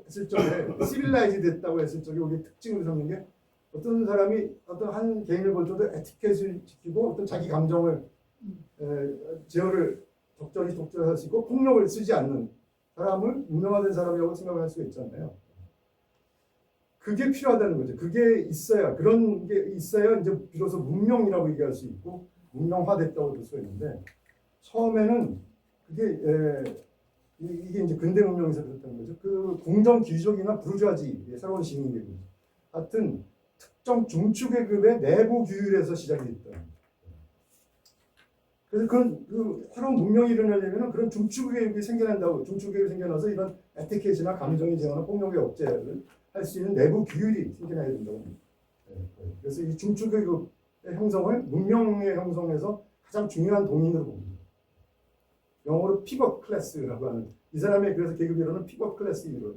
했을 적에, 시빌라이즈 됐다고 했을 적에 우리 특징을 삼는 게, 어떤 사람이 어떤 한 개인을 볼 때도 에티켓을 지키고 어떤 자기 감정을 제어를 적절히 독점할 수 있고 폭력을 쓰지 않는 사람을 문명화된 사람이라고 생각을 할 수가 있잖아요. 그게 필요하다는 거죠. 그게 있어야, 그런 게 있어야 이제 비로소 문명이라고 얘기할 수 있고 문명화됐다고 볼 수가 있는데, 처음에는 그게 이게 이제 근대 문명에서 그랬다는 거죠. 그 공정 귀족이나 부르주아지, 새로운 시민계급 같은 특정 중추계급의 내부 규율에서 시작이 됐다. 그래서 그 새로운 문명이 일어나려면 그런 중추계급이 생겨난다고, 중추계급이 생겨나서 이런 에티켓이나 감정의 제어나 폭력의 억제를 할 수 있는 내부 규율이 생겨나야 된다고 합니다. 그래서 이 중추계급의 형성을 문명의 형성에서 가장 중요한 동인으로 봅니다. 영어로 피벗 클래스라고 하는, 이 사람의 그래서 계급 이론은 피벗 클래스 이론,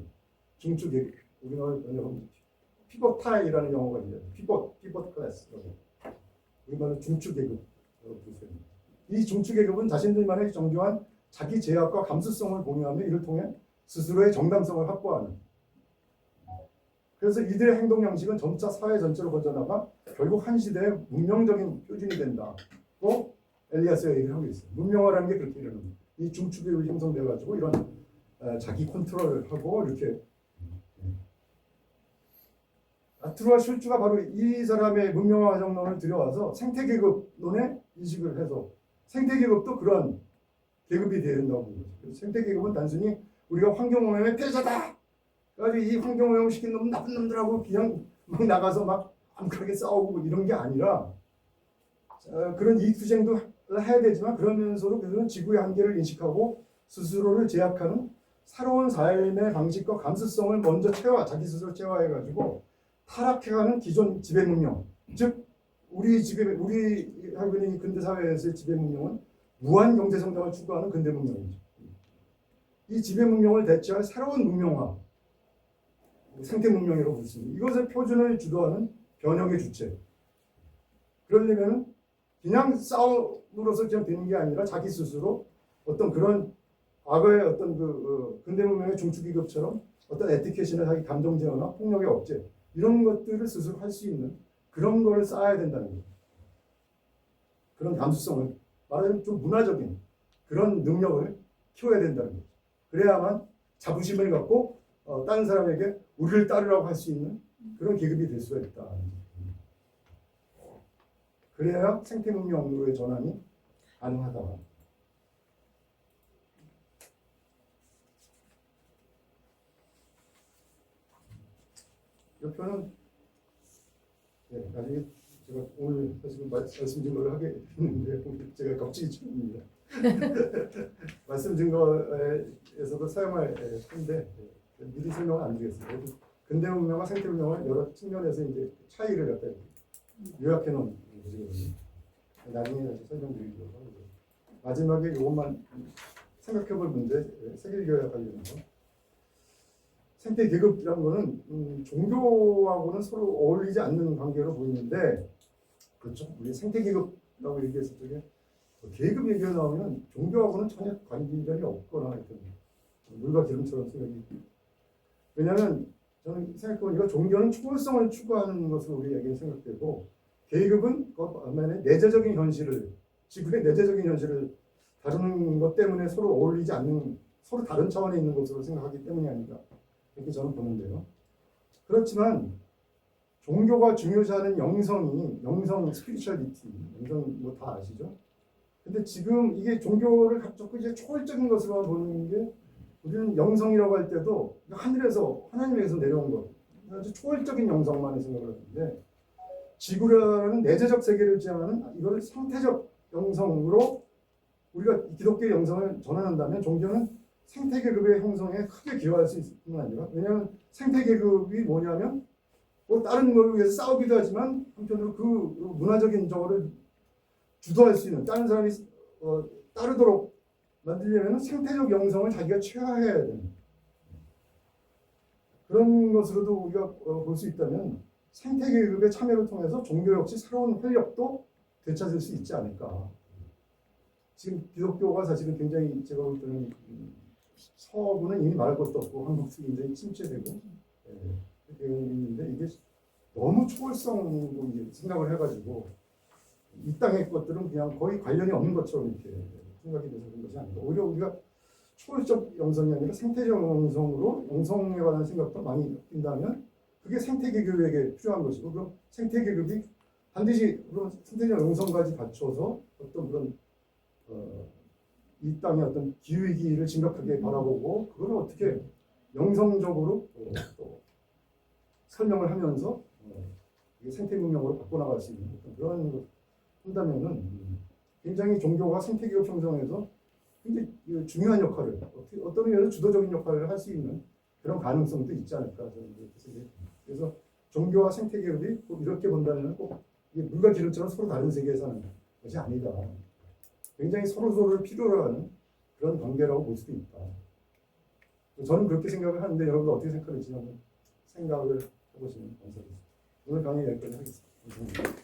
중추계급, 우리나라로 번역하면 피벗타이라는 영어가 있는데 피벗 클래스라고, 우리말로 중추계급. 이 중추계급은 자신들만의 정교한 자기 제약과 감수성을 공유하며 이를 통해 스스로의 정당성을 확보하는, 그래서 이들의 행동 양식은 점차 사회 전체로 번져나가 결국 한 시대의 문명적인 표준이 된다고 엘리아스가 얘기를 하고 있어요. 문명화라는 게 그렇게 일어납니다. 이 중추계급이 형성돼가지고 이런 자기 컨트롤을 하고 이렇게. 아트루와 슐츠가 바로 이 사람의 문명화 과정론을 들여와서 생태계급론에 이식을 해서 생태계급도 그런 계급이 되어야 된다고 본 거죠. 생태계급은 단순히 우리가 환경오염의 피해자다, 그래가지고 이 환경오염 시킨 놈은 나쁜 놈들하고 그냥 막 나가서 막 암울하게 싸우고 이런 게 아니라, 그런 이익투쟁도 해야 되지만 그러면서도 그들은 지구의 한계를 인식하고 스스로를 제약하는 새로운 삶의 방식과 감수성을 먼저 자기 스스로 체화해가지고 타락해가는 기존 지배 문명, 즉 우리 하고 있는 근대 사회에서의 지배 문명은 무한 경제 성장을 추구하는 근대 문명이죠. 이 지배 문명을 대체할 새로운 문명화, 생태 문명이라고 부르습니다. 이것의 표준을 주도하는 변혁의 주체. 그러려면 그냥 싸움으로서 그냥 되는 게 아니라 자기 스스로 어떤 그런 과거의 어떤 근대 문명의 중추기급처럼 어떤 에티켓이나 자기 감정 제어나 폭력의 억제, 이런 것들을 스스로 할 수 있는 그런 걸 쌓아야 된다는 거예요. 그런 감수성을 말하자면 좀 문화적인 그런 능력을 키워야 된다는 거죠. 그래야만 자부심을 갖고 다른 사람에게 우리를 따르라고 할 수 있는 그런 계급이 될 수가 있다. 그래야 생태문명으로의 전환이 가능하다. 이 표는 나중에 제가 오늘 사실 말씀드린 걸 하게 됐는데 제가 갑자기 처음입니다. 말씀 증거에서도 사용할 건데 미리 설명은 안 드리겠습니다. 근대 문명과 생태 문명을 여러 측면에서 이제 차이를 갖다 요약해 놓은 것이거든요. 나중에 다시 설명드리도록 하고요. 마지막에 이것만 생각해 볼 문제, 세계교약 관련해서 생태 계급이라는 거는 종교하고는 서로 어울리지 않는 관계로 보이는데, 그렇죠? 우리 생태 계급이라고 얘기했을 적에 계급 얘기가 나오면 종교하고는 전혀 관계점이 없거나 하여튼 물과 기름처럼 생각이. 왜냐하면 저는 생각해보니까 종교는 초월성을 추구하는 것으로 우리에게 생각되고, 계급은 그 반면에 내재적인 현실을, 지구의 내재적인 현실을 다루는 것 때문에 서로 어울리지 않는, 서로 다른 차원에 있는 것으로 생각하기 때문이 아닌가, 이렇게 저는 보는데요. 그렇지만 종교가 중요시하는 영성 스피리추얼리티, 영성 뭐 다 아시죠? 근데 지금 이게 종교를 자꾸 이제 초월적인 것으로 보는 게, 우리는 영성이라고 할 때도 하늘에서 하나님에게서 내려온 것, 아주 초월적인 영성만 생각을 하는데, 지구라는 내재적 세계를 지향하는 이걸 상태적 영성으로 우리가 기독교의 영성을 전환한다면 종교는 생태계급의 형성에 크게 기여할 수 있을 뿐만 아니라, 왜냐하면 생태계급이 뭐냐면 뭐 다른 걸 위해서 싸우기도 하지만 한편으로 그 문화적인 저거를 주도할 수 있는, 다른 사람이 따르도록 만들려면 생태적 영성을 자기가 취하해야 되는 그런 것으로도 우리가 볼 수 있다면, 생태계급의 참여를 통해서 종교 역시 새로운 활력도 되찾을 수 있지 않을까. 지금 기독교가 사실은 굉장히 제가 볼 때는 서구는 이미 말할 것도 없고 한국도 굉장히 침체되고 되어 있는데, 이게 너무 초월성으로 이제 생각을 해가지고 이 땅의 것들은 그냥 거의 관련이 없는 것처럼 이렇게 생각이 돼서 그런 것이 아니고, 오히려 우리가 초월적 영성이 아니라 생태적 영성으로 영성에 관한 생각도 많이 바뀐다면 그게 생태계급에게 필요한 것이고, 그럼 생태계급이 반드시 그런 생태적 영성까지 갖춰서 어떤 그런 이 땅의 어떤 기후위기를 심각하게 바라보고 그걸 어떻게 영성적으로 또 설명을 하면서 이게 생태문명으로 바꿔나갈 수 있는 그런 걸 한다면은 굉장히 종교가 생태계급 형성에서 굉장히 중요한 역할을, 어떤 의미에서 주도적인 역할을 할 수 있는 그런 가능성도 있지 않을까 저는 그렇게 생각합니다. 그래서 종교와 생태계급이 꼭 이렇게 본다면 꼭 이게 물과 기름처럼 서로 다른 세계에 사는 것이 아니다. 굉장히 서로서로를 필요로 하는 그런 관계라고 볼 수도 있다. 저는 그렇게 생각을 하는데 여러분들 어떻게 생각하는지 한번 생각을 해보시면 감사하겠습니다. 오늘 강의 여기까지 하겠습니다. 감사합니다.